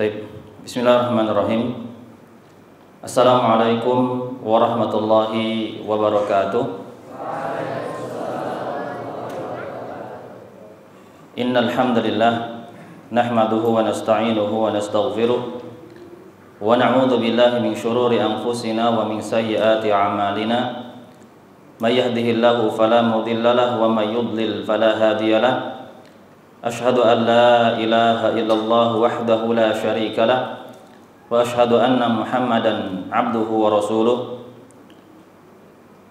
Baik. Bismillahirrahmanirrahim. Assalamualaikum warahmatullahi wabarakatuh. Innal hamdalillah nahmaduhu wa nasta'inuhu wa nastaghfiruh wa na'udzu billahi min shururi anfusina wa min sayyiati a'malina. May yahdihillahu fala mudilla lahu wa may yudlil fala hadiya lahu. Ashhadu an la ilaha illallah wahdahu la syarika lah wa ashhadu anna Muhammadan abduhu wa rasuluh.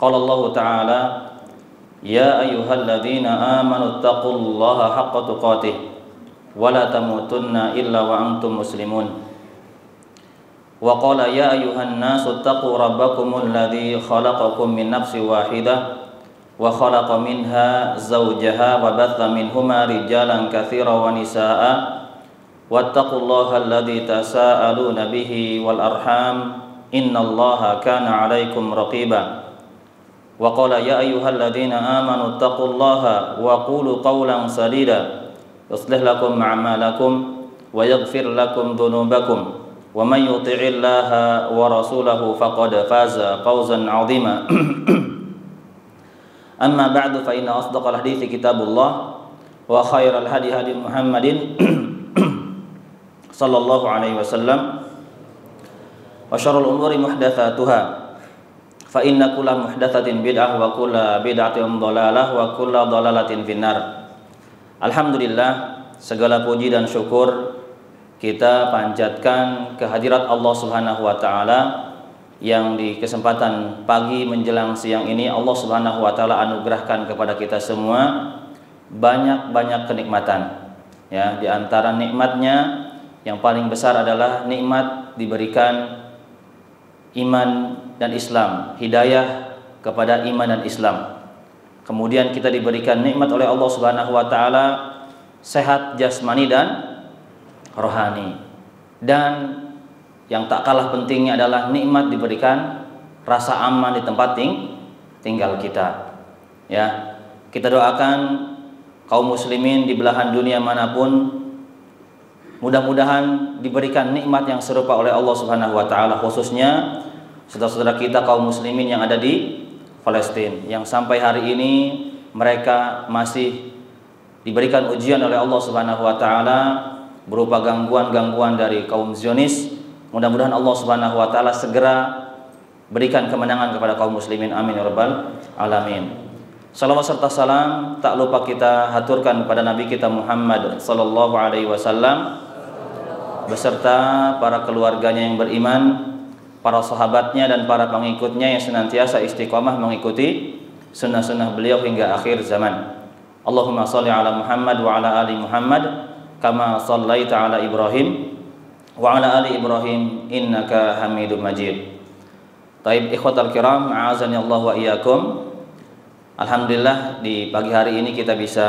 Qala Allah Ta'ala, ya ayyuhalladzina amanu taqullaha haqqa tuqatih wa la tamutunna illa wa antum muslimun. Wa qala ya ayyuhan nasu taqu rabbakumul ladzi khalaqakum min nafsin wahidah wa khalaqa minha zawjaha wa batha minhuma rijalan katsiran wa nisaa'a wattaqullaha alladzi tasaaluna bihi wal arham innallaha kana 'alaikum raqiba. Wa qala ya ayyuhalladzina amanu taqullaha wa qulu qawlan sadida yuslih lakum a'malakum wa yaghfir lakum dhunubakum wa may yuti'illaha wa rasulahu faqad faza fawzan 'azima. Amma ba'du fa inna asdaqal hadithi kitabullah wa khairal hadi hadi Muhammadin sallallahu alaihi wasallam wa syarrul umuri muhdatsatuha fa inna kulla muhdatsatin bid'ah wa kulla bid'atin dhalalah wa kulla dhalalatin finnar. Alhamdulillah, segala puji dan syukur kita panjatkan kehadirat Allah Subhanahu wa taala yang di kesempatan pagi menjelang siang ini Allah Subhanahu wa taala anugerahkan kepada kita semua banyak-banyak kenikmatan. Ya, di antara nikmatnya yang paling besar adalah nikmat diberikan iman dan Islam, hidayah kepada iman dan Islam. Kemudian kita diberikan nikmat oleh Allah Subhanahu wa taala sehat jasmani dan rohani. Dan yang tak kalah pentingnya adalah nikmat diberikan rasa aman di tempat tinggal kita. Ya, kita doakan kaum muslimin di belahan dunia manapun mudah-mudahan diberikan nikmat yang serupa oleh Allah Subhanahu wa taala, khususnya saudara-saudara kita kaum muslimin yang ada di Palestina yang sampai hari ini mereka masih diberikan ujian oleh Allah Subhanahu wa taala berupa gangguan-gangguan dari kaum Zionis. Mudah-mudahan Allah Subhanahu wa taala segera berikan kemenangan kepada kaum muslimin. Amin ya rabbal alamin. Salawat serta salam tak lupa kita haturkan kepada Nabi kita Muhammad sallallahu alaihi wasallam beserta para keluarganya yang beriman, para sahabatnya dan para pengikutnya yang senantiasa istiqomah mengikuti sunnah-sunnah beliau hingga akhir zaman. Allahumma shalli ala Muhammad wa ala ali Muhammad kama shallaita ala Ibrahim wa ala ali Ibrahim innaka Hamidum Majid. Taib ikhwatal kiram, a'azani Allah wa iyyakum. Alhamdulillah di pagi hari ini kita bisa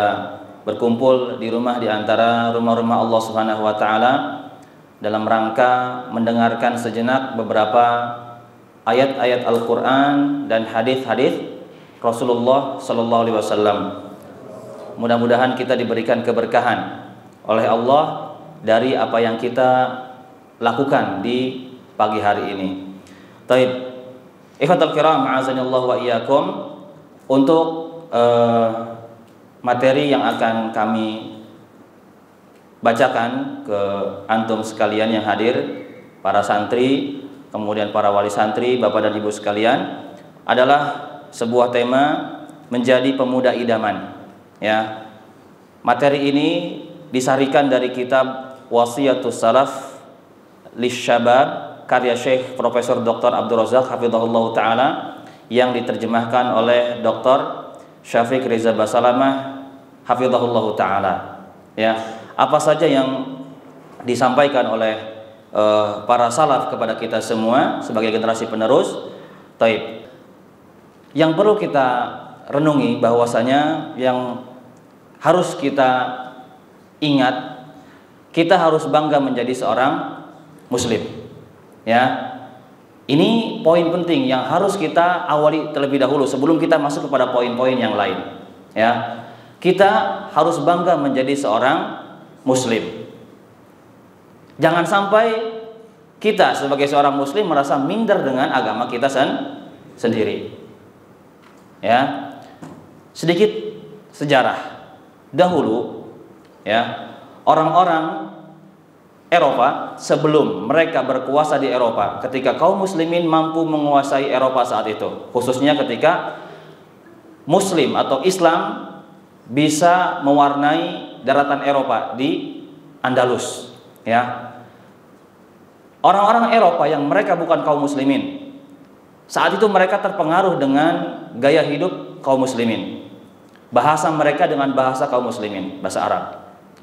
berkumpul di rumah di antara rumah-rumah Allah Subhanahu wa taala dalam rangka mendengarkan sejenak beberapa ayat-ayat Al-Qur'an dan hadis-hadis Rasulullah sallallahu alaihi wasallam. Mudah-mudahan kita diberikan keberkahan oleh Allah dari apa yang kita lakukan di pagi hari ini. Taib ikhwatul kiram, a'azani Allah wa iyyakum. Untuk materi yang akan kami bacakan ke antum sekalian yang hadir, para santri, kemudian para wali santri, Bapak dan Ibu sekalian, adalah sebuah tema menjadi pemuda idaman. Ya. Materi ini disarikan dari kitab Wasiyatus Salaf Lisyabab karya Syekh Profesor Dr. Abdul Razak hafizahullah taala yang diterjemahkan oleh Dr. Syafiq Reza Basalamah hafizahullah taala. Ya, apa saja yang disampaikan oleh para salaf kepada kita semua sebagai generasi penerus. Taib. Yang perlu kita renungi bahwasanya yang harus kita ingat, kita harus bangga menjadi seorang muslim. Ya. Ini poin penting yang harus kita awali terlebih dahulu sebelum kita masuk kepada poin-poin yang lain. Ya. Kita harus bangga menjadi seorang muslim. Jangan sampai kita sebagai seorang muslim merasa minder dengan agama kita sendiri. Ya. Sedikit sejarah. Dahulu ya, orang-orang Eropa sebelum mereka berkuasa di Eropa, ketika kaum muslimin mampu menguasai Eropa saat itu, khususnya ketika Muslim atau Islam bisa mewarnai daratan Eropa di Andalus, ya. Orang-orang Eropa yang mereka bukan kaum muslimin, saat itu mereka terpengaruh dengan gaya hidup kaum muslimin. Bahasa mereka dengan bahasa kaum muslimin, bahasa Arab.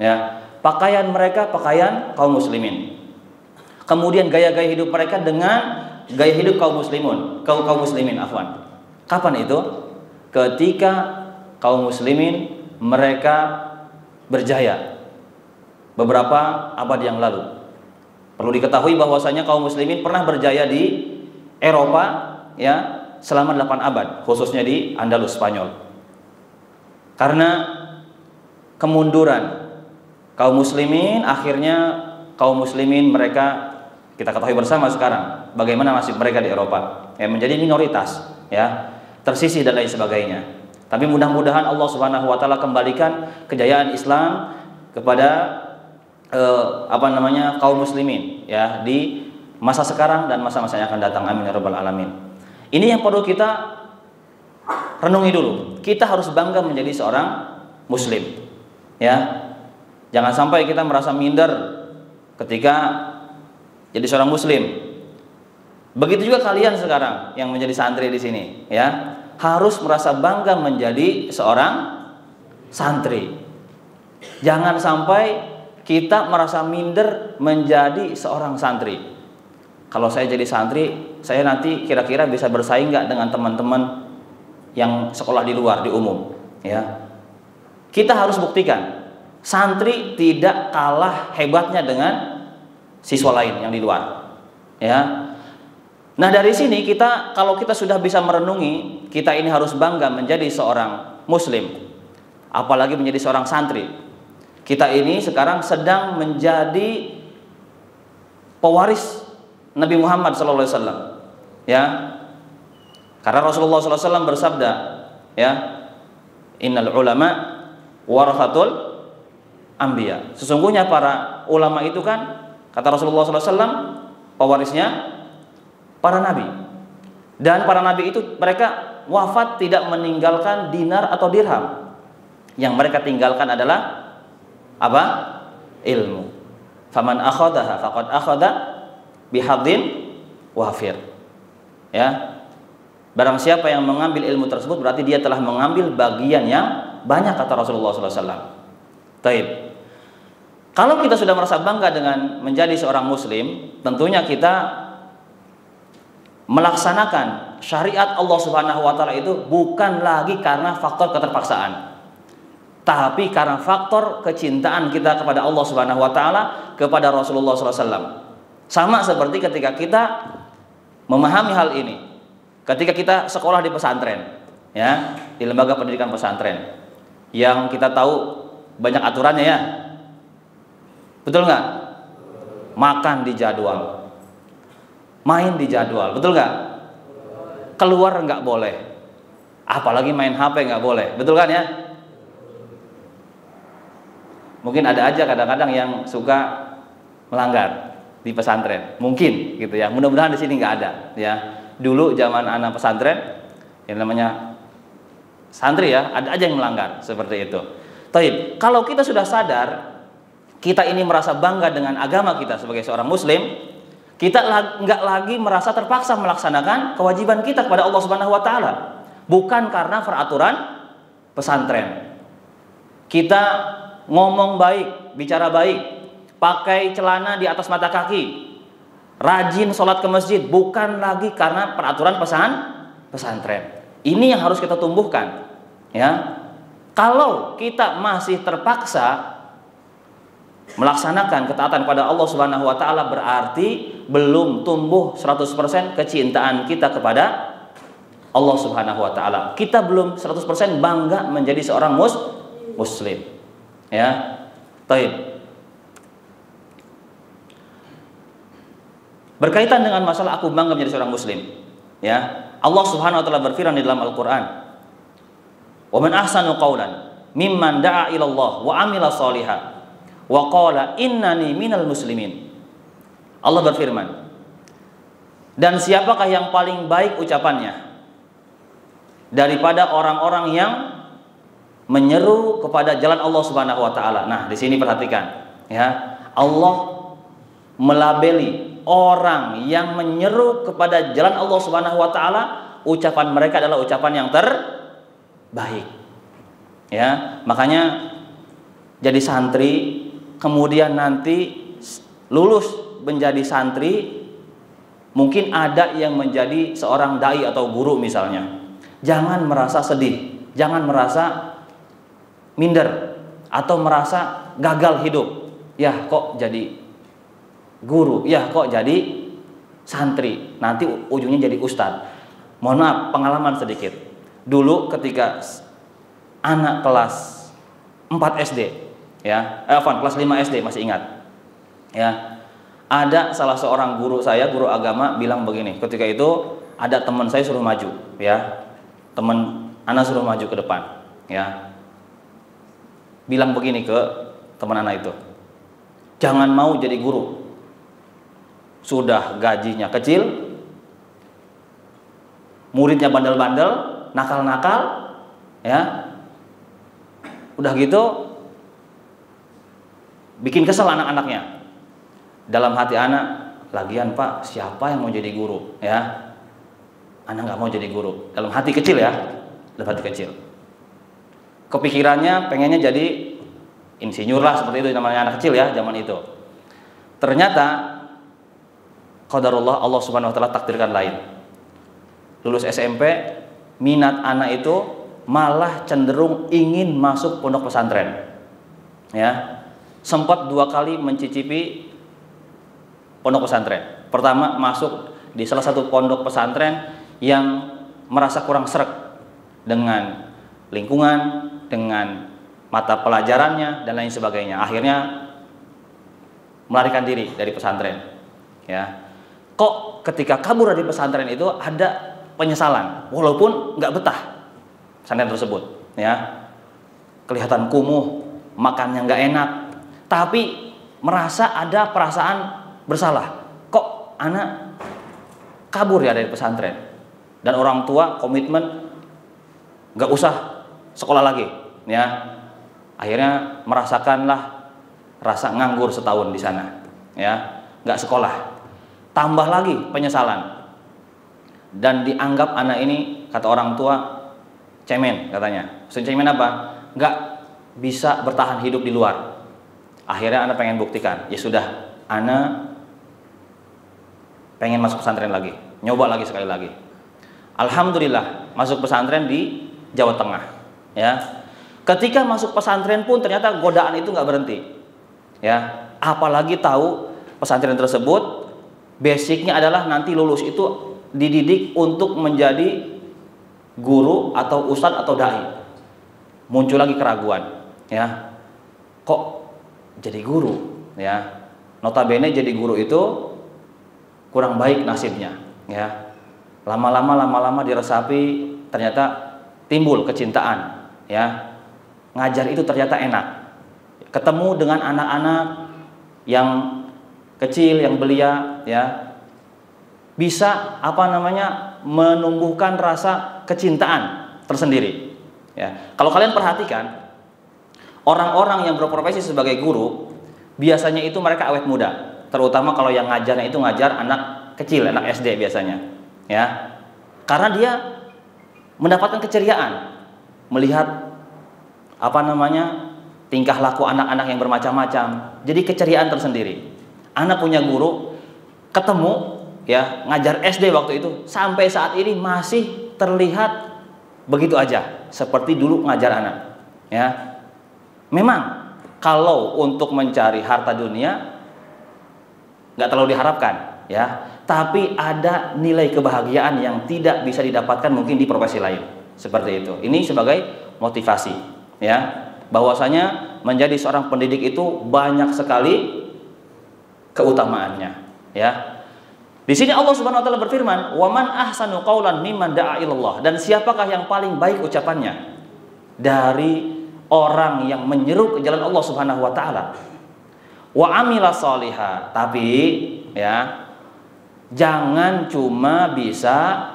Ya. Pakaian mereka pakaian kaum muslimin. Kemudian gaya-gaya hidup mereka dengan gaya hidup kaum muslimin, afwan. Kapan itu? Ketika kaum muslimin mereka berjaya beberapa abad yang lalu. Perlu diketahui bahwasanya kaum muslimin pernah berjaya di Eropa ya selama 8 abad, khususnya di Andalus, Spanyol. Karena kemunduran kaum muslimin, akhirnya kaum muslimin mereka, kita ketahui bersama sekarang bagaimana nasib mereka di Eropa, ya, menjadi minoritas, ya, tersisih dan lain sebagainya. Tapi mudah-mudahan Allah Subhanahu wa taala kembalikan kejayaan Islam kepada kaum muslimin, ya, di masa sekarang dan masa-masa yang akan datang. Amin ya rabbal alamin. Ini yang perlu kita renungi dulu. Kita harus bangga menjadi seorang muslim, ya. Jangan sampai kita merasa minder ketika jadi seorang muslim. Begitu juga kalian sekarang yang menjadi santri di sini, ya, harus merasa bangga menjadi seorang santri. Jangan sampai kita merasa minder menjadi seorang santri. Kalau saya jadi santri, saya nanti kira-kira bisa bersaing nggak dengan teman-teman yang sekolah di luar, di umum, ya. Kita harus buktikan santri tidak kalah hebatnya dengan siswa lain yang di luar, ya. Nah, dari sini kalau kita sudah bisa merenungi, kita ini harus bangga menjadi seorang muslim, apalagi menjadi seorang santri. Kita ini sekarang sedang menjadi pewaris Nabi Muhammad SAW, ya. Karena Rasulullah SAW bersabda, ya, innal ulama warathatul anbiya. Sesungguhnya para ulama itu kan, kata Rasulullah SAW, pewarisnya para nabi. Dan para nabi itu mereka wafat tidak meninggalkan dinar atau dirham. Yang mereka tinggalkan adalah apa? Ilmu. Faman akhadaha faqad akhadha bihadzin wafir. Ya. Barang siapa yang mengambil ilmu tersebut berarti dia telah mengambil bagian yang banyak, kata Rasulullah SAW. Taib. Kalau kita sudah merasa bangga dengan menjadi seorang muslim, tentunya kita melaksanakan syariat Allah Subhanahu wa taala itu bukan lagi karena faktor keterpaksaan, tapi karena faktor kecintaan kita kepada Allah Subhanahu wa taala, kepada Rasulullah SAW. Sama seperti ketika kita memahami hal ini, ketika kita sekolah di pesantren, ya, di lembaga pendidikan pesantren, yang kita tahu banyak aturannya, ya, betul nggak? Makan di jadwal, main di jadwal, betul nggak? Keluar nggak boleh, apalagi main HP nggak boleh, betul kan, ya? Mungkin ada aja kadang-kadang yang suka melanggar di pesantren, mungkin gitu, ya. Mudah-mudahan di sini nggak ada, ya. Dulu zaman anak pesantren yang namanya santri, ya, ada aja yang melanggar seperti itu. Taib. Kalau kita sudah sadar, kita ini merasa bangga dengan agama kita sebagai seorang muslim, kita nggak lagi merasa terpaksa melaksanakan kewajiban kita kepada Allah Subhanahu wa taala, bukan karena peraturan pesantren. Kita ngomong baik, bicara baik, pakai celana di atas mata kaki, rajin sholat ke masjid, bukan lagi karena peraturan pesantren. Ini yang harus kita tumbuhkan, ya. Kalau kita masih terpaksa melaksanakan ketaatan pada Allah Subhanahu wa taala, berarti belum tumbuh 100% kecintaan kita kepada Allah Subhanahu wa taala. Kita belum 100% bangga menjadi seorang muslim. Ya. Baik. Berkaitan dengan masalah aku bangga menjadi seorang muslim, ya. Allah Subhanahu wa taala berfirman di dalam Al-Qur'an, "Wa man ahsanu qawlan mimman da'a ila Allah wa 'amila shalihan wa qala innani minal muslimin." Allah berfirman, dan siapakah yang paling baik ucapannya daripada orang-orang yang menyeru kepada jalan Allah Subhanahu wa taala. Nah, di sini perhatikan, ya. Allah melabeli orang yang menyeru kepada jalan Allah Subhanahu wa taala, ucapan mereka adalah ucapan yang terbaik. Ya, makanya jadi santri, kemudian nanti lulus menjadi santri, mungkin ada yang menjadi seorang dai atau guru misalnya. Jangan merasa sedih, jangan merasa minder atau merasa gagal hidup. Ya, kok jadi guru, ya kok jadi santri, nanti ujungnya jadi ustadz. Mohon maaf, pengalaman sedikit. Dulu ketika anak kelas 4 SD, ya, kelas 5 SD masih ingat. Ya, ada salah seorang guru saya, guru agama, bilang begini. Ketika itu ada teman saya suruh maju, ya, teman anak suruh maju ke depan, ya, bilang begini ke teman anak itu, jangan mau jadi guru, sudah gajinya kecil, muridnya bandel-bandel, nakal-nakal, ya, udah gitu bikin kesel anak-anaknya. Dalam hati anak, lagian Pak, siapa yang mau jadi guru, ya, anak nggak mau jadi guru. Dalam hati kecil, ya, dalam hati kecil. Kepikirannya pengennya jadi insinyur lah, seperti itu namanya anak kecil, ya, zaman itu. Ternyata qadarullah, Allah Subhanahu wa taala takdirkan lain. Lulus SMP, minat anak itu malah cenderung ingin masuk pondok pesantren. Ya. Sempat 2 kali mencicipi pondok pesantren. Pertama masuk di salah satu pondok pesantren yang merasa kurang sreg dengan lingkungan, dengan mata pelajarannya dan lain sebagainya. Akhirnya melarikan diri dari pesantren. Ya, kok ketika kabur dari pesantren itu ada penyesalan, walaupun nggak betah pesantren tersebut. Ya, kelihatan kumuh, makannya nggak enak, tapi merasa ada perasaan bersalah. Kok anak kabur ya dari pesantren, dan orang tua komitmen nggak usah sekolah lagi, ya. Akhirnya merasakanlah rasa nganggur setahun di sana, ya, nggak sekolah. Tambah lagi penyesalan, dan dianggap anak ini, kata orang tua, cemen katanya. Maksudnya cemen apa? Nggak bisa bertahan hidup di luar. Akhirnya anak pengen buktikan, ya sudah, anak pengen masuk pesantren lagi, nyoba lagi sekali lagi. Alhamdulillah masuk pesantren di Jawa Tengah, ya. Ketika masuk pesantren pun ternyata godaan itu nggak berhenti, ya. Apalagi tahu pesantren tersebut basicnya adalah nanti lulus itu dididik untuk menjadi guru atau ustadz atau dai. Muncul lagi keraguan, ya. Kok jadi guru, ya. Notabene jadi guru itu kurang baik nasibnya, ya. Lama-lama diresapi, ternyata timbul kecintaan, ya. Ngajar itu ternyata enak. Ketemu dengan anak-anak yang kecil, yang belia, ya, bisa menumbuhkan rasa kecintaan tersendiri, ya. Kalau kalian perhatikan, orang-orang yang berprofesi sebagai guru biasanya itu mereka awet muda, terutama kalau yang ngajarnya itu ngajar anak kecil, anak SD biasanya, ya. Karena dia mendapatkan keceriaan melihat tingkah laku anak-anak yang bermacam-macam. Jadi keceriaan tersendiri. Anak punya guru, ketemu, ya, ngajar SD waktu itu, sampai saat ini masih terlihat begitu aja seperti dulu ngajar anak, ya. Memang kalau untuk mencari harta dunia nggak terlalu diharapkan, ya, tapi ada nilai kebahagiaan yang tidak bisa didapatkan mungkin di profesi lain, seperti itu. Ini sebagai motivasi, ya, bahwasanya menjadi seorang pendidik itu banyak sekali keutamaannya, ya. Di sini Allah Subhanahu wa taala berfirman, "Wa man ahsanu qaulan mimman da'a ilallah." Dan siapakah yang paling baik ucapannya dari orang yang menyeru ke jalan Allah Subhanahu wa taala. Wa amila sholiha. Tapi ya, jangan cuma bisa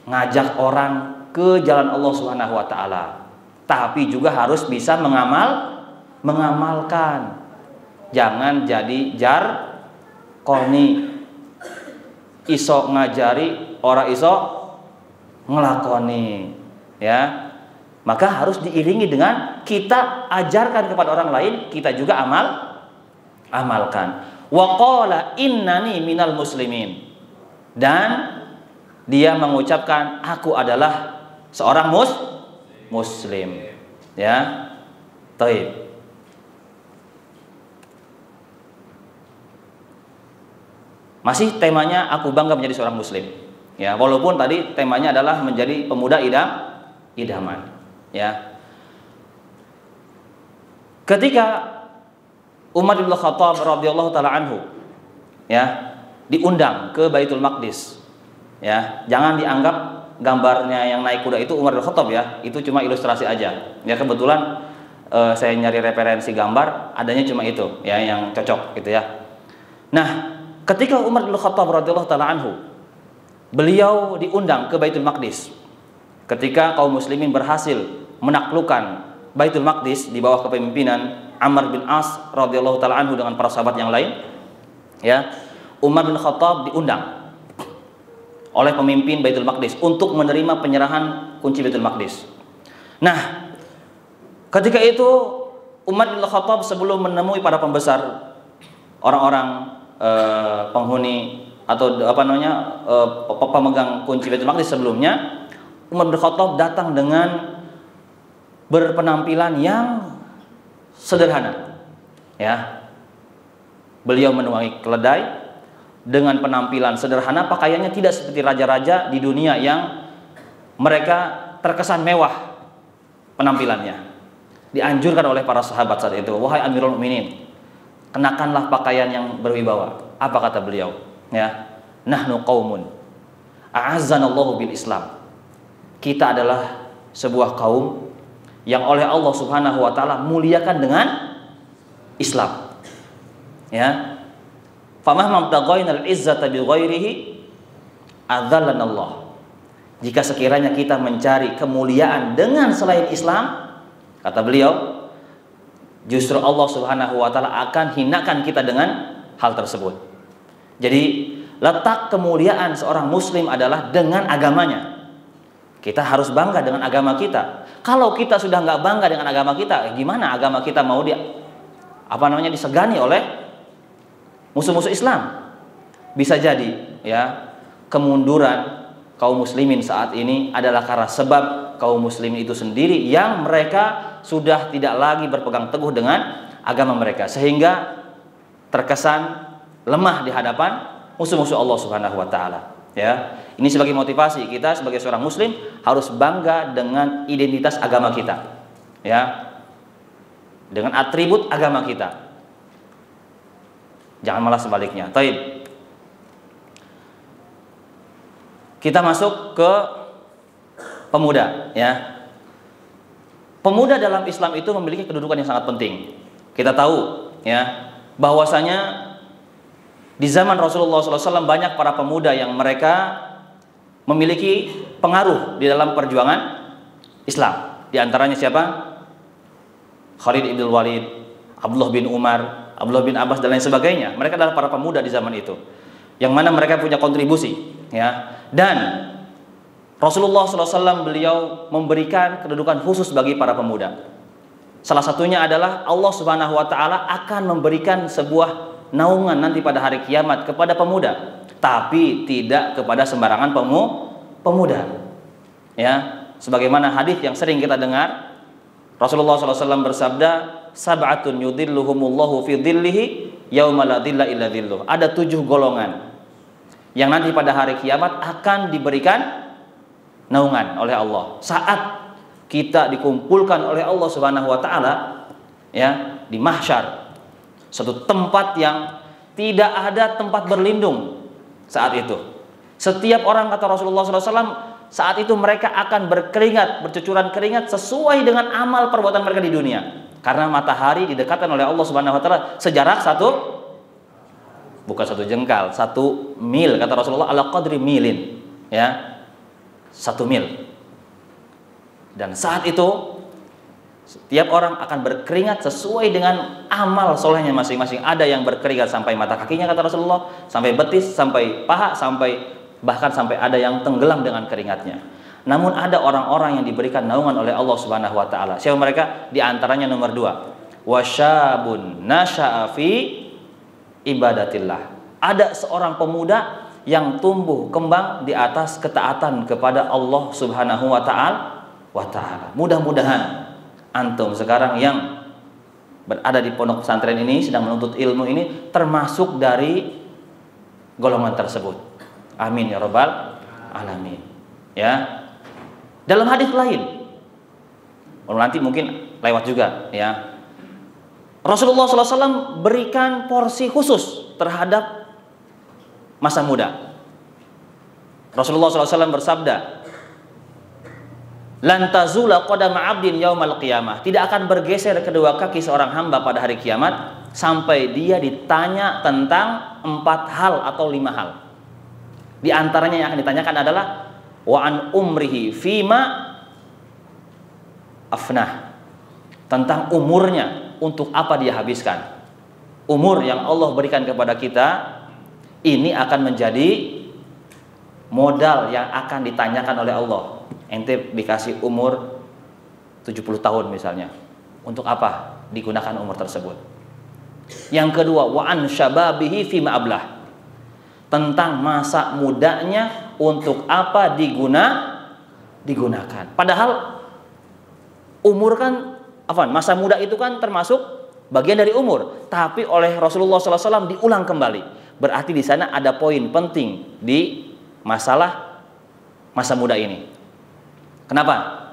ngajak orang ke jalan Allah Subhanahu wa taala, tapi juga harus bisa mengamalkan. Jangan jadi jar korni, iso ngajari ora iso ngelakoni, ya. Maka harus diiringi dengan kita ajarkan kepada orang lain, kita juga amalkan. Wa qala innani minal muslimin. Dan dia mengucapkan, aku adalah seorang muslim. Ya. Taib. Masih temanya aku bangga menjadi seorang muslim. Ya, walaupun tadi temanya adalah menjadi pemuda idaman. Ya. Ketika Umar bin Khattab radhiyallahu taala anhu ya diundang ke Baitul Maqdis. Ya, jangan dianggap gambarnya yang naik kuda itu Umar bin Khattab ya. Itu cuma ilustrasi aja. Ya, kebetulan saya nyari referensi gambar, adanya cuma itu ya yang cocok gitu ya. Nah, ketika Umar bin Khattab radhiyallahu taala anhu beliau diundang ke Baitul Maqdis. Ketika kaum muslimin berhasil menaklukkan Baitul Maqdis di bawah kepemimpinan Amr bin As radhiyallahu taala anhu dengan para sahabat yang lain, ya, Umar bin Khattab diundang oleh pemimpin Baitul Maqdis untuk menerima penyerahan kunci Baitul Maqdis. Nah, ketika itu Umar bin Khattab sebelum menemui para pembesar orang-orang penghuni atau pemegang kunci Baitul Maqdis sebelumnya, Umar bin Khattab datang dengan berpenampilan yang sederhana. Ya. Beliau menuangi keledai dengan penampilan sederhana, pakaiannya tidak seperti raja-raja di dunia yang mereka terkesan mewah penampilannya. Dianjurkan oleh para sahabat saat itu, wahai Amirul Mukminin, kenakanlah pakaian yang berwibawa. Apa kata beliau? Ya, nahnu qaumun a'azzanallahu bil Islam. Kita adalah sebuah kaum yang oleh Allah Subhanahu wa taala muliakan dengan Islam. Ya. Famahma btaghainal izzata bi ghairihi adzallanallah. Jika sekiranya kita mencari kemuliaan dengan selain Islam, kata beliau, justru Allah Subhanahu wa taala akan hinakan kita dengan hal tersebut. Jadi, letak kemuliaan seorang muslim adalah dengan agamanya. Kita harus bangga dengan agama kita. Kalau kita sudah nggak bangga dengan agama kita, gimana agama kita mau disegani oleh musuh-musuh Islam? Bisa jadi, ya, kemunduran kaum muslimin saat ini adalah karena sebab kaum muslimin itu sendiri yang mereka sudah tidak lagi berpegang teguh dengan agama mereka, sehingga terkesan lemah di hadapan musuh-musuh Allah Subhanahu wa taala. Ya, ini sebagai motivasi kita sebagai seorang muslim harus bangga dengan identitas agama kita. Ya. Dengan atribut agama kita. Jangan malah sebaliknya. Taib. Kita masuk ke pemuda, ya. Pemuda dalam Islam itu memiliki kedudukan yang sangat penting. Kita tahu, ya, bahwasanya di zaman Rasulullah SAW banyak para pemuda yang mereka memiliki pengaruh di dalam perjuangan Islam. Di antaranya siapa? Khalid ibn Walid, Abdullah bin Umar, Abdullah bin Abbas dan lain sebagainya. Mereka adalah para pemuda di zaman itu, yang mana mereka punya kontribusi. Ya. Dan Rasulullah SAW beliau memberikan kedudukan khusus bagi para pemuda. Salah satunya adalah Allah Subhanahu wa taala akan memberikan sebuah naungan nanti pada hari kiamat kepada pemuda, tapi tidak kepada sembarangan pemuda. Ya, sebagaimana hadis yang sering kita dengar, Rasulullah SAW bersabda, sab'atun yudhilluhumullahu fi dhillihi yauma la dhilla illa dhilluh. Ada 7 golongan yang nanti pada hari kiamat akan diberikan naungan oleh Allah. Saat kita dikumpulkan oleh Allah Subhanahu wa taala, ya, di mahsyar, satu tempat yang tidak ada tempat berlindung saat itu. Setiap orang, kata Rasulullah SAW, saat itu mereka akan berkeringat, bercucuran keringat sesuai dengan amal perbuatan mereka di dunia. Karena matahari didekatkan oleh Allah Subhanahu wa taala sejarak bukan satu jengkal, 1 mil, kata Rasulullah, ala qadri milin, ya, 1 mil. Dan saat itu setiap orang akan berkeringat sesuai dengan amal solehnya masing-masing. Ada yang berkeringat sampai mata kakinya, kata Rasulullah, sampai betis, sampai paha, bahkan sampai ada yang tenggelam dengan keringatnya. Namun ada orang-orang yang diberikan naungan oleh Allah Subhanahu wa taala. Siapa mereka? Di antaranya nomor 2, wasyabun nasya'a fi ibadatillah. Ada seorang pemuda yang tumbuh kembang di atas ketaatan kepada Allah Subhanahu wa taala. Mudah-mudahan antum sekarang yang berada di pondok pesantren ini, sedang menuntut ilmu ini, termasuk dari golongan tersebut. Amin ya rabbal alamin. Ya. Dalam hadis lain, nanti mungkin lewat juga, ya, Rasulullah SAW berikan porsi khusus terhadap masa muda. Rasulullah SAW bersabda, lan tazula qadama 'abdin yaumal qiyamah. Tidak akan bergeser kedua kaki seorang hamba pada hari kiamat sampai dia ditanya tentang 4 hal atau 5 hal. Di antaranya yang akan ditanyakan adalah wa an umrihi fima afnah. Tentang umurnya, untuk apa dia habiskan. Umur yang Allah berikan kepada kita ini akan menjadi modal yang akan ditanyakan oleh Allah. Ente dikasih umur 70 tahun misalnya, untuk apa digunakan umur tersebut? Yang kedua, wa an syababihi fima ablah. Tentang masa mudanya untuk apa digunakan. Padahal umur kan, masa muda itu kan termasuk bagian dari umur, tapi oleh Rasulullah SAW diulang kembali. Berarti di sana ada poin penting di masalah masa muda ini. Kenapa?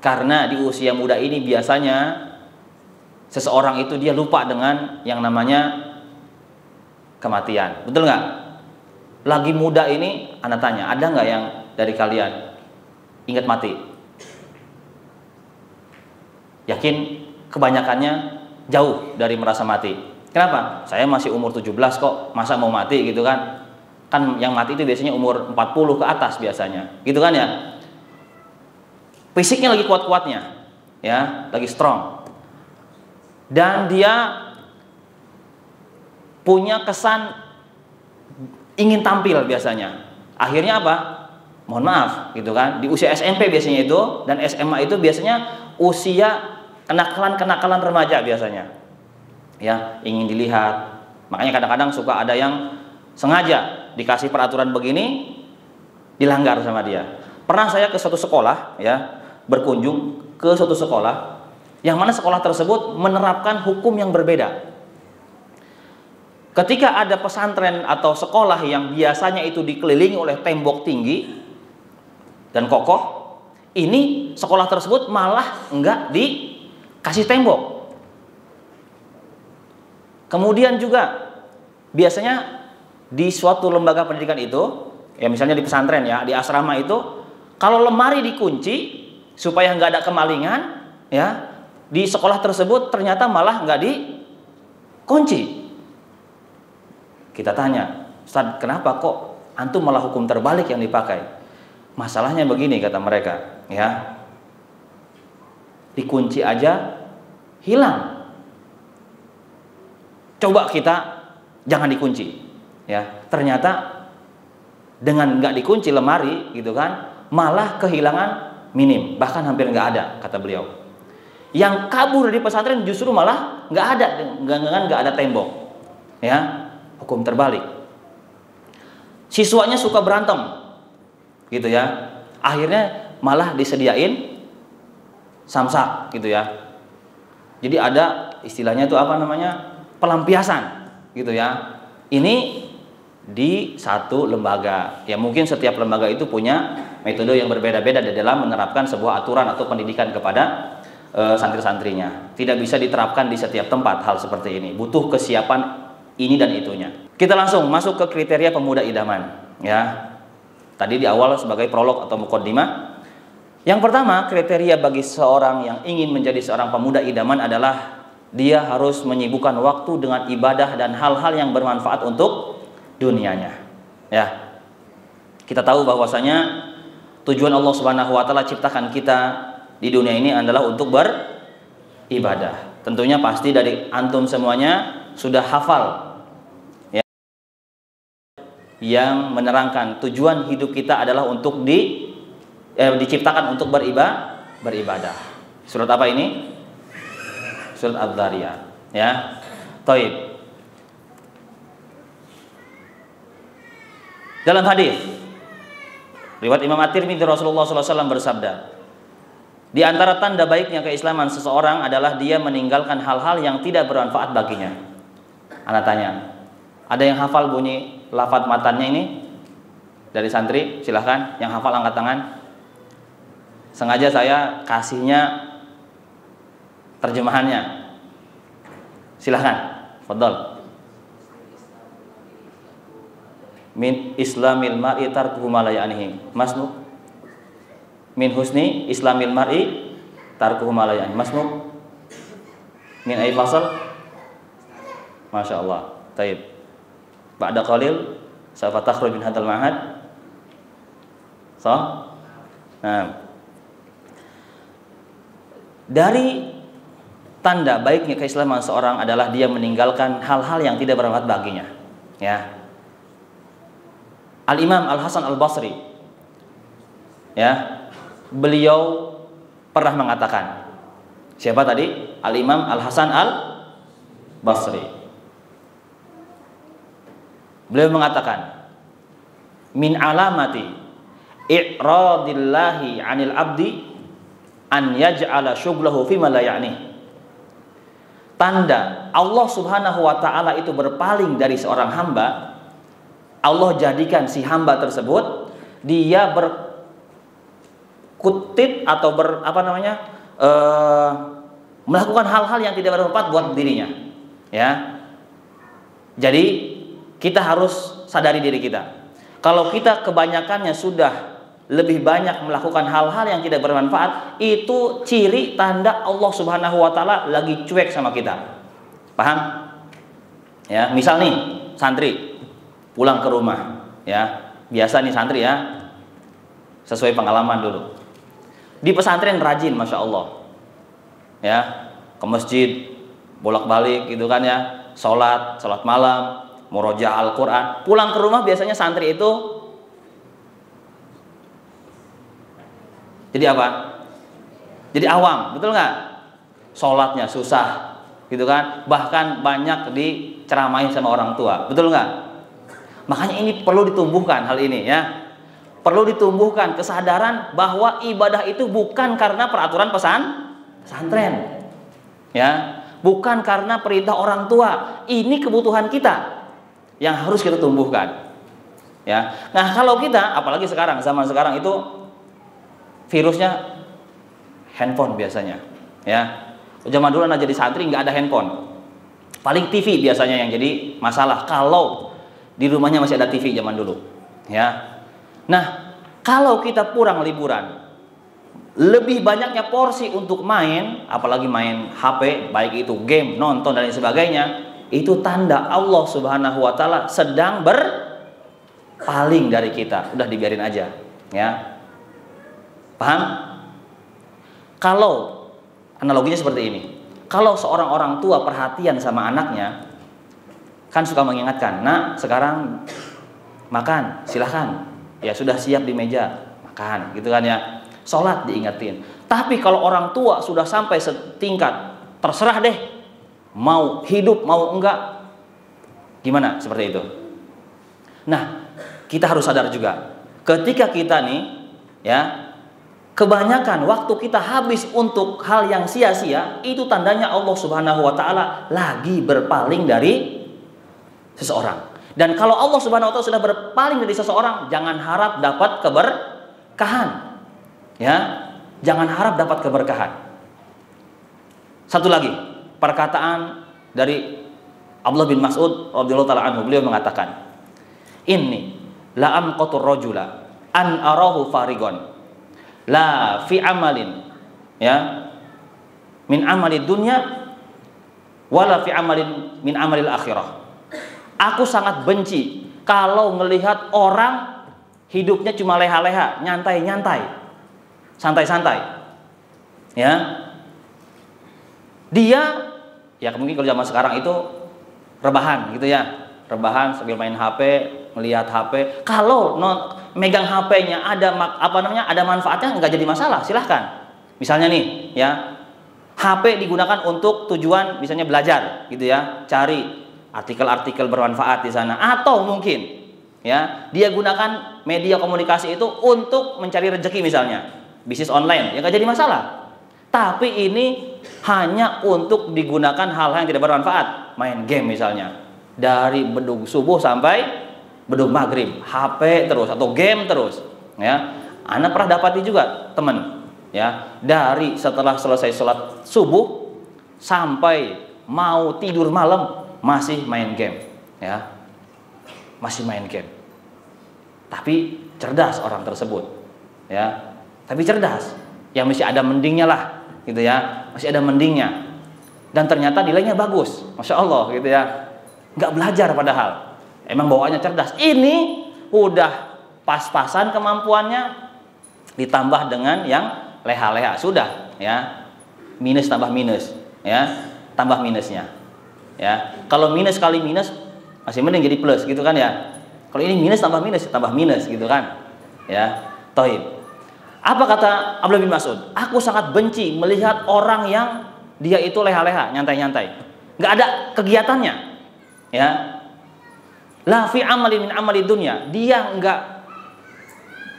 Karena di usia muda ini biasanya seseorang itu dia lupa dengan yang namanya kematian. Betul nggak? Lagi muda ini, Anda tanya, ada nggak yang dari kalian ingat mati? Yakin kebanyakannya jauh dari merasa mati. Kenapa? Saya masih umur 17 kok, masa mau mati gitu kan? Kan yang mati itu biasanya umur 40 ke atas biasanya, gitu kan ya? Fisiknya lagi kuat-kuatnya, ya, lagi strong. Dan dia punya kesan ingin tampil biasanya. Akhirnya apa? Mohon maaf, gitu kan? Di usia SMP biasanya itu, dan SMA itu biasanya usia kenakalan remaja biasanya. Ya, ingin dilihat. Makanya kadang-kadang suka ada yang sengaja dikasih peraturan begini dilanggar sama dia. Pernah saya ke suatu sekolah, ya, berkunjung ke suatu sekolah yang mana sekolah tersebut menerapkan hukum yang berbeda. Ketika ada pesantren atau sekolah yang biasanya itu dikelilingi oleh tembok tinggi dan kokoh, ini sekolah tersebut malah enggak dikasih tembok. Kemudian juga biasanya di suatu lembaga pendidikan itu, ya misalnya di pesantren, ya, di asrama itu, kalau lemari dikunci supaya enggak ada kemalingan, ya, di sekolah tersebut ternyata malah enggak dikunci. Kita tanya, Ustaz, kenapa kok antum malah hukum terbalik yang dipakai? Masalahnya begini, kata mereka, ya, dikunci aja hilang. Coba kita jangan dikunci, ya. Ternyata dengan nggak dikunci lemari, gitu kan, malah kehilangan minim, bahkan hampir nggak ada, kata beliau. Yang kabur dari pesantren justru malah nggak ada tembok, ya. Hukum terbalik. Siswanya suka berantem, gitu ya. Akhirnya malah disediain samsak, gitu ya. Jadi ada istilahnya itu apa namanya, pelampiasan, gitu ya. Ini di satu lembaga. Ya mungkin setiap lembaga itu punya metode yang berbeda-beda di dalam menerapkan sebuah aturan atau pendidikan kepada santri-santrinya. Tidak bisa diterapkan di setiap tempat hal seperti ini. Butuh kesiapan ini dan itunya. Kita langsung masuk ke kriteria pemuda idaman, ya. Tadi di awal sebagai prolog atau mukaddimah. Yang pertama, kriteria bagi seorang yang ingin menjadi seorang pemuda idaman adalah dia harus menyibukkan waktu dengan ibadah dan hal-hal yang bermanfaat untuk dunianya. Ya. Kita tahu bahwasanya tujuan Allah Subhanahu wa taala ciptakan kita di dunia ini adalah untuk beribadah. Tentunya pasti dari antum semuanya sudah hafal, ya, yang menerangkan tujuan hidup kita adalah untuk diciptakan untuk beribadah. Surat apa ini? Surat Adz-Dzariyat, ya. Taib. Dalam hadis riwayat Imam At-Tirmidzi, Rasulullah SAW bersabda, di antara tanda baiknya keislaman seseorang adalah dia meninggalkan hal-hal yang tidak bermanfaat baginya. Ana tanya, ada yang hafal bunyi lafaz matannya ini? Dari santri, silahkan. Yang hafal angkat tangan. Sengaja saya kasihnya terjemahannya. Silahkan, fadhal. Min islamil mar'i tarkuhu ma la ya'nihi. Masmu? Min husni islamil mar'i tarkuhu ma la ya'nihi. Masmu? Min ay fasal? Masya Allah. Taib. Ba'da qalil sawfa takhruj min hadzal ma'had. Sah? Nah. Dari tanda baiknya keislaman seorang adalah dia meninggalkan hal-hal yang tidak bermanfaat baginya. Ya. Al-Imam Al-Hasan Al-Basri, ya, beliau pernah mengatakan, siapa tadi? Al-Imam Al-Hasan Al-Basri. Beliau mengatakan, min alamati i'radillahi 'anil 'abdi an yaj'ala syughlahu fima la ya'ni. Tanda Allah Subhanahu wa taala itu berpaling dari seorang hamba, Allah jadikan si hamba tersebut dia berkutit atau melakukan hal-hal yang tidak bermanfaat buat dirinya. Ya. Jadi kita harus sadari diri kita. Kalau kita kebanyakannya sudah lebih banyak melakukan hal-hal yang tidak bermanfaat, itu ciri tanda Allah Subhanahu wa taala lagi cuek sama kita. Paham? Ya, misal nih, santri pulang ke rumah, ya. Biasa nih santri ya. Sesuai pengalaman dulu. Di pesantren rajin, Masya Allah. Ya, ke masjid bolak-balik gitu kan ya. Salat malam, murojaah Al-Qur'an. Pulang ke rumah biasanya santri itu jadi apa? Jadi awam, betul nggak? Sholatnya susah, gitu kan? Bahkan banyak diceramain sama orang tua, betul nggak? Makanya ini perlu ditumbuhkan hal ini, ya. Perlu ditumbuhkan kesadaran bahwa ibadah itu bukan karena peraturan pesantren, ya. Bukan karena perintah orang tua. Ini kebutuhan kita yang harus kita tumbuhkan, ya. Nah kalau kita, apalagi sekarang, zaman sekarang itu virusnya handphone biasanya, ya. Zaman dulu anak jadi santri nggak ada handphone, paling TV biasanya yang jadi masalah. Kalau di rumahnya masih ada TV zaman dulu, ya. Nah, kalau kita pulang liburan, lebih banyaknya porsi untuk main, apalagi main HP, baik itu game, nonton dan lain sebagainya, itu tanda Allah Subhanahu wa taala sedang berpaling dari kita. Udah dibiarin aja, ya. Paham? Kalau analoginya seperti ini, kalau seorang orang tua perhatian sama anaknya, kan suka mengingatkan, nak sekarang makan, silahkan, ya sudah siap di meja, makan, gitu kan ya. Sholat diingetin. Tapi kalau orang tua sudah sampai setingkat, terserah deh, mau hidup mau enggak, gimana seperti itu. Nah, kita harus sadar juga, ketika kita nih, ya, kebanyakan waktu kita habis untuk hal yang sia-sia, itu tandanya Allah Subhanahu wa taala lagi berpaling dari seseorang. Dan kalau Allah Subhanahu wa taala sudah berpaling dari seseorang, jangan harap dapat keberkahan. Ya, jangan harap dapat keberkahan. Satu lagi, perkataan dari Abdullah bin Mas'ud radhiyallahu taala anhu, beliau mengatakan, "Inni la amqatur rajula an arahu farigon la fi amalin ya min amali dunya wala fi amalin min amalil akhirah." Aku sangat benci kalau melihat orang hidupnya cuma leha-leha, nyantai-nyantai, santai-santai. Ya. Dia ya mungkin kalau zaman sekarang itu rebahan gitu ya. Rebahan sambil main HP, melihat HP. Kalau megang HP-nya ada ada manfaatnya, nggak jadi masalah, silahkan. Misalnya nih, ya, HP digunakan untuk tujuan misalnya belajar, gitu ya, cari artikel-artikel bermanfaat di sana, atau mungkin, ya, dia gunakan media komunikasi itu untuk mencari rezeki misalnya, bisnis online, ya nggak jadi masalah. Tapi ini hanya untuk digunakan hal-hal yang tidak bermanfaat, main game misalnya, dari bedug subuh sampai bedug maghrib, HP terus atau game terus, ya. Anda pernah dapati juga teman, ya, dari setelah selesai sholat subuh sampai mau tidur malam masih main game, ya, masih main game. Tapi cerdas orang tersebut, ya, tapi cerdas, ya masih ada mendingnya lah, gitu ya, masih ada mendingnya. Dan ternyata nilainya bagus, masya Allah, gitu ya. Nggak belajar padahal, emang bawaannya cerdas. Ini udah pas-pasan kemampuannya, ditambah dengan yang leha-leha, sudah, ya, minus tambah minus, ya, tambah minusnya. Ya, kalau minus kali minus masih mending jadi plus gitu kan ya. Kalau ini minus tambah minus gitu kan. Ya, toib. Apa kata Abdullah bin Mas'ud? Aku sangat benci melihat orang yang dia itu leha-leha, nyantai-nyantai, nggak ada kegiatannya. Ya, la fi amali min amali dunya, dia nggak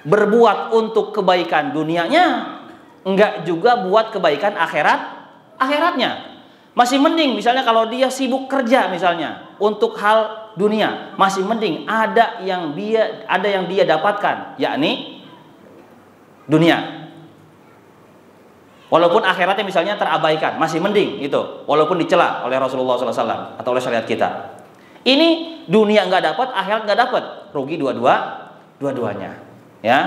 berbuat untuk kebaikan dunianya, nggak juga buat kebaikan akhiratnya. Masih mending misalnya kalau dia sibuk kerja misalnya untuk hal dunia, masih mending ada yang dia dapatkan, yakni dunia. Walaupun akhiratnya misalnya terabaikan, masih mending itu, walaupun dicela oleh Rasulullah SAW atau oleh syariat kita. Ini dunia nggak dapat, akhirat nggak dapat, rugi dua-duanya. Ya,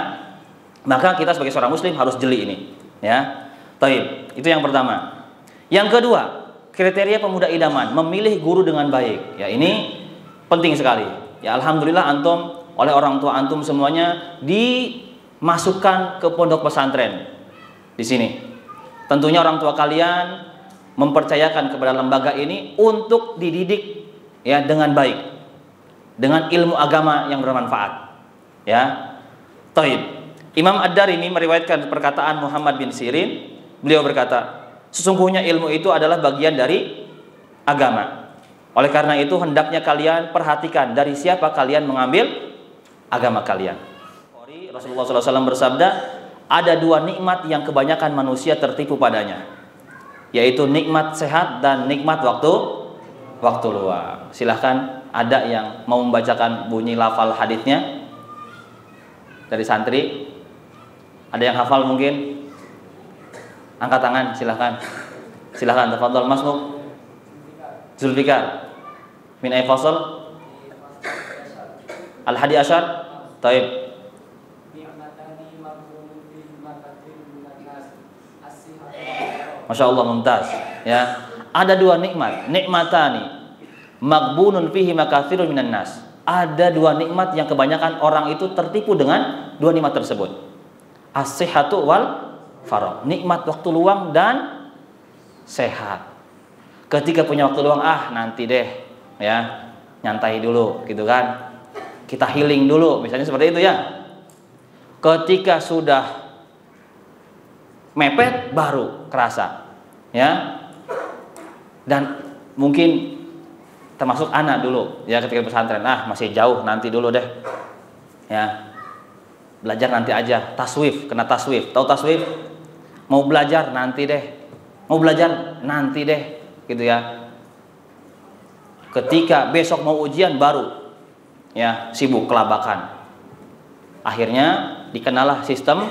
maka kita sebagai seorang muslim harus jeli ini. Ya, taib. Itu yang pertama. Yang kedua, kriteria pemuda idaman, memilih guru dengan baik. Ya, ini penting sekali. Ya, alhamdulillah antum oleh orang tua antum semuanya dimasukkan ke pondok pesantren di sini. Tentunya orang tua kalian mempercayakan kepada lembaga ini untuk dididik, ya, dengan baik, dengan ilmu agama yang bermanfaat. Ya, taib. Imam Ad-Darimi meriwayatkan perkataan Muhammad bin Sirin. Beliau berkata, sesungguhnya ilmu itu adalah bagian dari agama. Oleh karena itu hendaknya kalian perhatikan dari siapa kalian mengambil agama kalian. Rasulullah SAW bersabda, ada dua nikmat yang kebanyakan manusia tertipu padanya, yaitu nikmat sehat dan nikmat waktu luang. Silahkan, ada yang mau membacakan bunyi lafal haditsnya dari santri? Ada yang hafal mungkin? Angkat tangan, silahkan. Silahkan, tafadhol Mas Muk. Zulfikar. Min ay fasal? Al-hadi asyar. Taib. Masya Allah, mumtaz. Ya, ada dua nikmat. Nikmatani maghbunun fihi makatsirun minan nas. Ada dua nikmat yang kebanyakan orang itu tertipu dengan dua nikmat tersebut. As-sihhatu wal faragh, nikmat waktu luang dan sehat. Ketika punya waktu luang, nanti deh, ya, nyantai dulu gitu kan, kita healing dulu misalnya seperti itu ya. Ketika sudah mepet baru kerasa, ya. Dan mungkin termasuk anak dulu, ya, ketika pesantren, masih jauh, nanti dulu deh, ya, belajar nanti aja, taswif, kena taswif, tahu taswif? Mau belajar nanti deh, gitu ya. Ketika besok mau ujian baru, ya, sibuk kelabakan. Akhirnya dikenalah sistem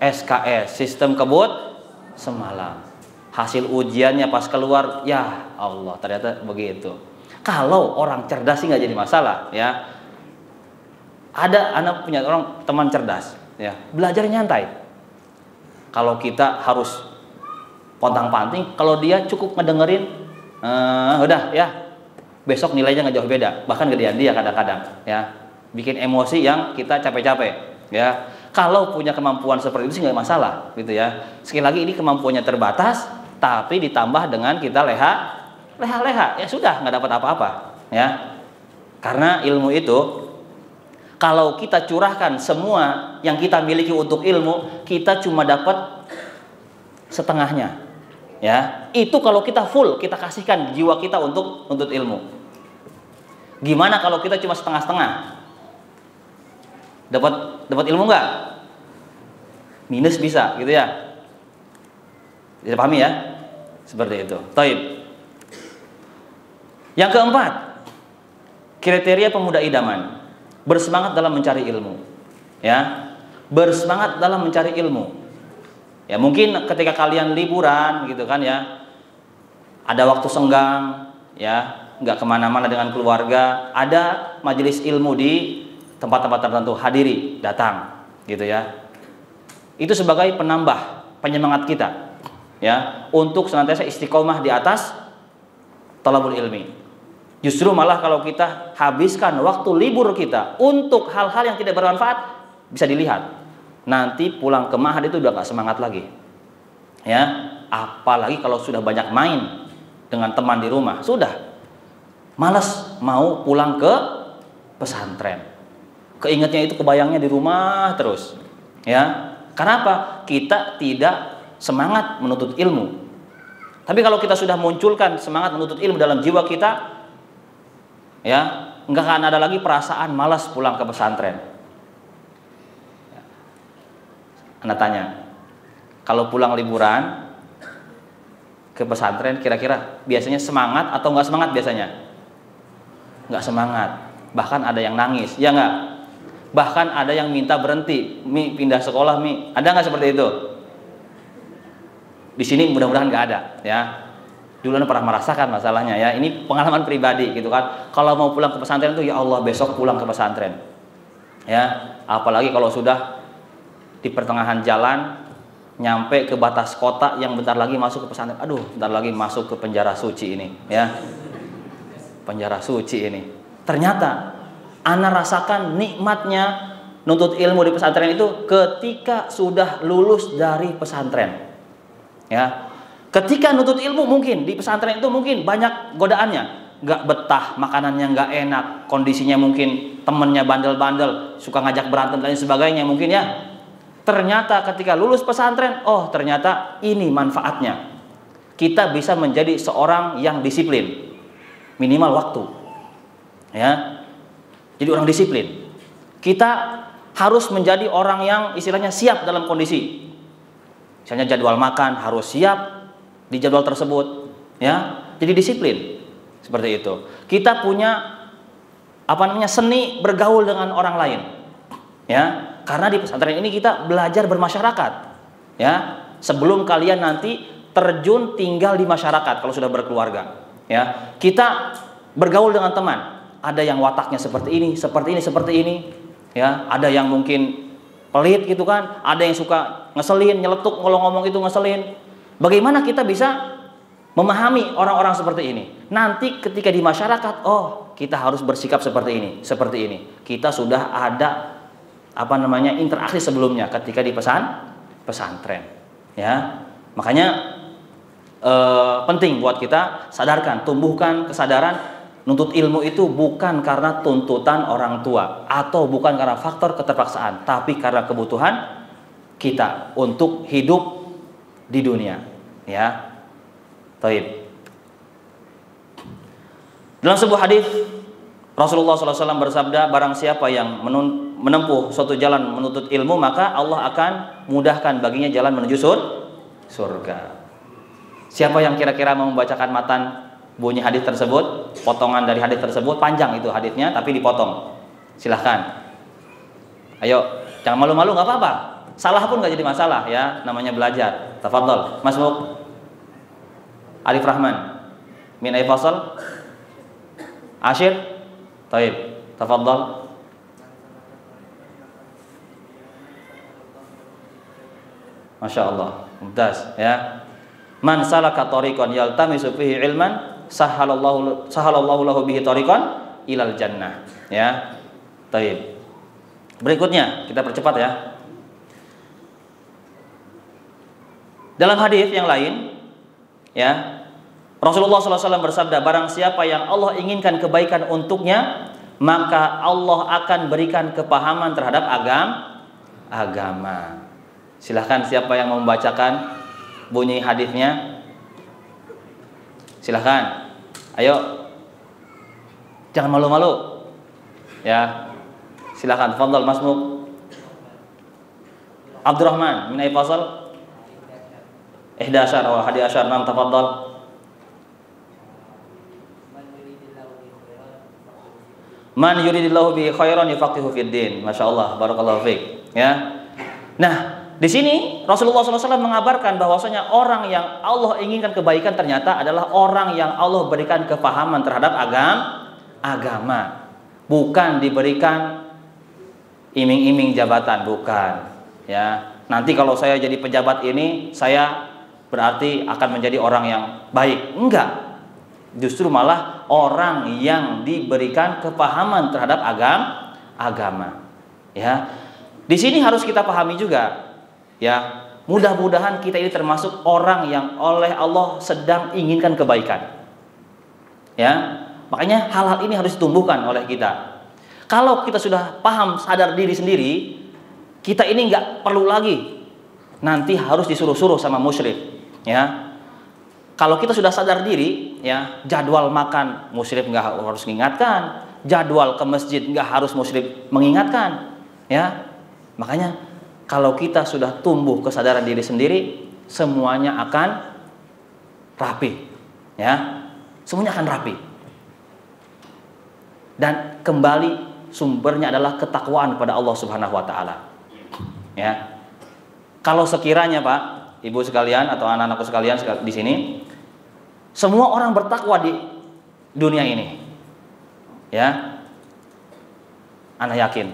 SKS, sistem kebut semalam. Hasil ujiannya pas keluar, ya Allah, ternyata begitu. Kalau orang cerdas sih nggak jadi masalah, ya. Ada anak punya orang teman cerdas, ya, belajar nyantai. Kalau kita harus pontang-panting, kalau dia cukup ngedengerin, udah ya, besok nilainya nggak jauh beda, bahkan gedean dia kadang-kadang, ya, bikin emosi yang kita capek-capek, ya. Kalau punya kemampuan seperti itu sih nggak masalah, gitu ya. Sekali lagi ini kemampuannya terbatas, tapi ditambah dengan kita leha-leha, ya sudah nggak dapat apa-apa, ya. Karena ilmu itu kalau kita curahkan semua yang kita miliki untuk ilmu, kita cuma dapat setengahnya, ya. Itu kalau kita full, kita kasihkan jiwa kita untuk ilmu. Gimana kalau kita cuma setengah-setengah? Dapat ilmu nggak? Minus bisa, gitu ya. Bisa pahami ya? Seperti itu. Taib. Yang keempat, kriteria pemuda idaman, bersemangat dalam mencari ilmu, ya, bersemangat dalam mencari ilmu, ya. Mungkin ketika kalian liburan, gitu kan, ya, ada waktu senggang, ya, nggak kemana-mana dengan keluarga, ada majelis ilmu di tempat-tempat tertentu, hadiri, datang, gitu ya. Itu sebagai penambah penyemangat kita, ya, untuk senantiasa istiqomah di atas talabul ilmi. Justru malah kalau kita habiskan waktu libur kita untuk hal-hal yang tidak bermanfaat, bisa dilihat nanti pulang ke ma'had itu udah gak semangat lagi, ya. Apalagi kalau sudah banyak main dengan teman di rumah, sudah malas mau pulang ke pesantren. Keingetnya itu, kebayangnya di rumah terus, ya. Kenapa? Kita tidak semangat menuntut ilmu. Tapi kalau kita sudah munculkan semangat menuntut ilmu dalam jiwa kita, ya, nggak akan ada lagi perasaan malas pulang ke pesantren. Anda tanya, kalau pulang liburan ke pesantren, kira-kira biasanya semangat atau nggak semangat biasanya? Nggak semangat. Bahkan ada yang nangis, ya nggak? Bahkan ada yang minta berhenti, Mi, pindah sekolah, Mi. Ada nggak seperti itu? Di sini mudah-mudahan nggak ada, ya. Dulu Anda pernah merasakan masalahnya, ya. Ini pengalaman pribadi, gitu kan. Kalau mau pulang ke pesantren itu, ya Allah, besok pulang ke pesantren, ya. Apalagi kalau sudah di pertengahan jalan, nyampe ke batas kota yang bentar lagi masuk ke pesantren. Aduh, bentar lagi masuk ke penjara suci ini, ya. Penjara suci ini. Ternyata Anda rasakan nikmatnya nuntut ilmu di pesantren itu ketika sudah lulus dari pesantren, ya. Ketika nuntut ilmu mungkin di pesantren itu mungkin banyak godaannya, nggak betah, makanannya nggak enak, kondisinya mungkin temennya bandel-bandel, suka ngajak berantem dan sebagainya mungkin, ya. Ternyata ketika lulus pesantren, oh ternyata ini manfaatnya. Kita bisa menjadi seorang yang disiplin, minimal waktu, ya. Jadi orang disiplin. Kita harus menjadi orang yang istilahnya siap dalam kondisi. Misalnya jadwal makan harus siap di jadwal tersebut, ya. Jadi disiplin seperti itu. Kita punya seni bergaul dengan orang lain, ya. Karena di pesantren ini kita belajar bermasyarakat, ya. Sebelum kalian nanti terjun tinggal di masyarakat kalau sudah berkeluarga, ya. Kita bergaul dengan teman. Ada yang wataknya seperti ini, ya. Ada yang mungkin pelit, gitu kan. Ada yang suka ngeselin, nyeletuk kalau ngomong itu ngeselin. Bagaimana kita bisa memahami orang-orang seperti ini? Nanti ketika di masyarakat, oh kita harus bersikap seperti ini. Kita sudah ada interaksi sebelumnya ketika di pesantren, ya. Makanya penting buat kita sadarkan, tumbuhkan kesadaran nuntut ilmu itu bukan karena tuntutan orang tua atau bukan karena faktor keterpaksaan, tapi karena kebutuhan kita untuk hidup di dunia, ya. Taib. Dalam sebuah hadis Rasulullah SAW bersabda, barang siapa yang menempuh suatu jalan menuntut ilmu, maka Allah akan mudahkan baginya jalan menuju surga. Siapa yang kira-kira mau membacakan matan bunyi hadis tersebut, potongan dari hadis tersebut, panjang itu hadisnya tapi dipotong. Silahkan. Ayo, jangan malu-malu, nggak apa-apa. Salah pun nggak jadi masalah, ya. Namanya belajar. Tafadhol, Mas Muk. Arif Rahman. Min ay fasal? Ashir? Taib. Tafadhal. Masya Allah, mumtaz ya. Man salaka tariqan yaltamisu fihi ilman sahalallahu lahu bihi tariqan ilal jannah ya. Taib. Berikutnya kita percepat ya. Dalam hadis yang lain ya, Rasulullah SAW bersabda, barang siapa yang Allah inginkan kebaikan untuknya, maka Allah akan berikan kepahaman terhadap agama. Silahkan siapa yang mau membacakan bunyi hadisnya? Silahkan. Ayo. Jangan malu-malu. Ya. Silahkan. Tafadhal Mas Muk. Abdurrahman min ay fasal? 11 wa 11 nam tafadhal. Man yuridillahu bihi khairan yufaqihu fid din. Masyaallah, barakallahu fiik. Ya. Nah, di sini Rasulullah SAW mengabarkan bahwasanya orang yang Allah inginkan kebaikan ternyata adalah orang yang Allah berikan kepahaman terhadap agama. Bukan diberikan iming-iming jabatan, bukan. Ya. Nanti kalau saya jadi pejabat ini, saya berarti akan menjadi orang yang baik. Enggak. Justru malah orang yang diberikan kepahaman terhadap agama. Ya. Di sini harus kita pahami juga, ya. Mudah-mudahan kita ini termasuk orang yang oleh Allah sedang inginkan kebaikan. Ya. Makanya hal-hal ini harus ditumbuhkan oleh kita. Kalau kita sudah paham, sadar diri sendiri, kita ini nggak perlu lagi nanti harus disuruh-suruh sama musyrik, ya. Kalau kita sudah sadar diri, ya, jadwal makan musyrik nggak harus mengingatkan, jadwal ke masjid nggak harus musyrik mengingatkan, ya. Makanya kalau kita sudah tumbuh kesadaran diri sendiri, semuanya akan rapi, ya, semuanya akan rapi. Dan kembali sumbernya adalah ketakwaan kepada Allah Subhanahu Wa Taala, ya. Kalau sekiranya Pak, Ibu sekalian atau anak-anakku sekalian di sini, semua orang bertakwa di dunia ini, ya, Anda yakin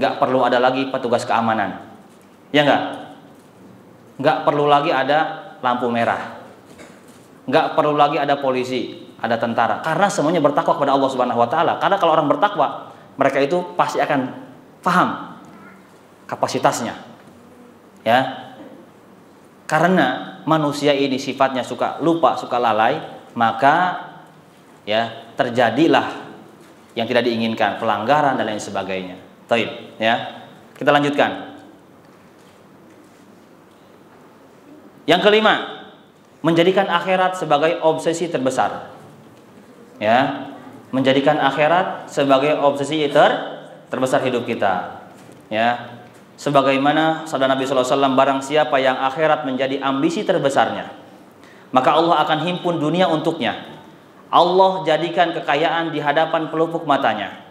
nggak perlu ada lagi petugas keamanan, ya nggak perlu lagi ada lampu merah, nggak perlu lagi ada polisi, ada tentara, karena semuanya bertakwa kepada Allah Subhanahu Wa Taala. Karena kalau orang bertakwa, mereka itu pasti akan paham kapasitasnya, ya. Karena manusia ini sifatnya suka lupa, suka lalai, maka ya terjadilah yang tidak diinginkan, pelanggaran dan lain sebagainya. Taib, ya. Kita lanjutkan. Yang kelima, menjadikan akhirat sebagai obsesi terbesar. Ya, menjadikan akhirat sebagai obsesi terbesar hidup kita. Ya. Sebagaimana sabda Nabi SAW, barang siapa yang akhirat menjadi ambisi terbesarnya, maka Allah akan himpun dunia untuknya. Allah jadikan kekayaan di hadapan pelupuk matanya,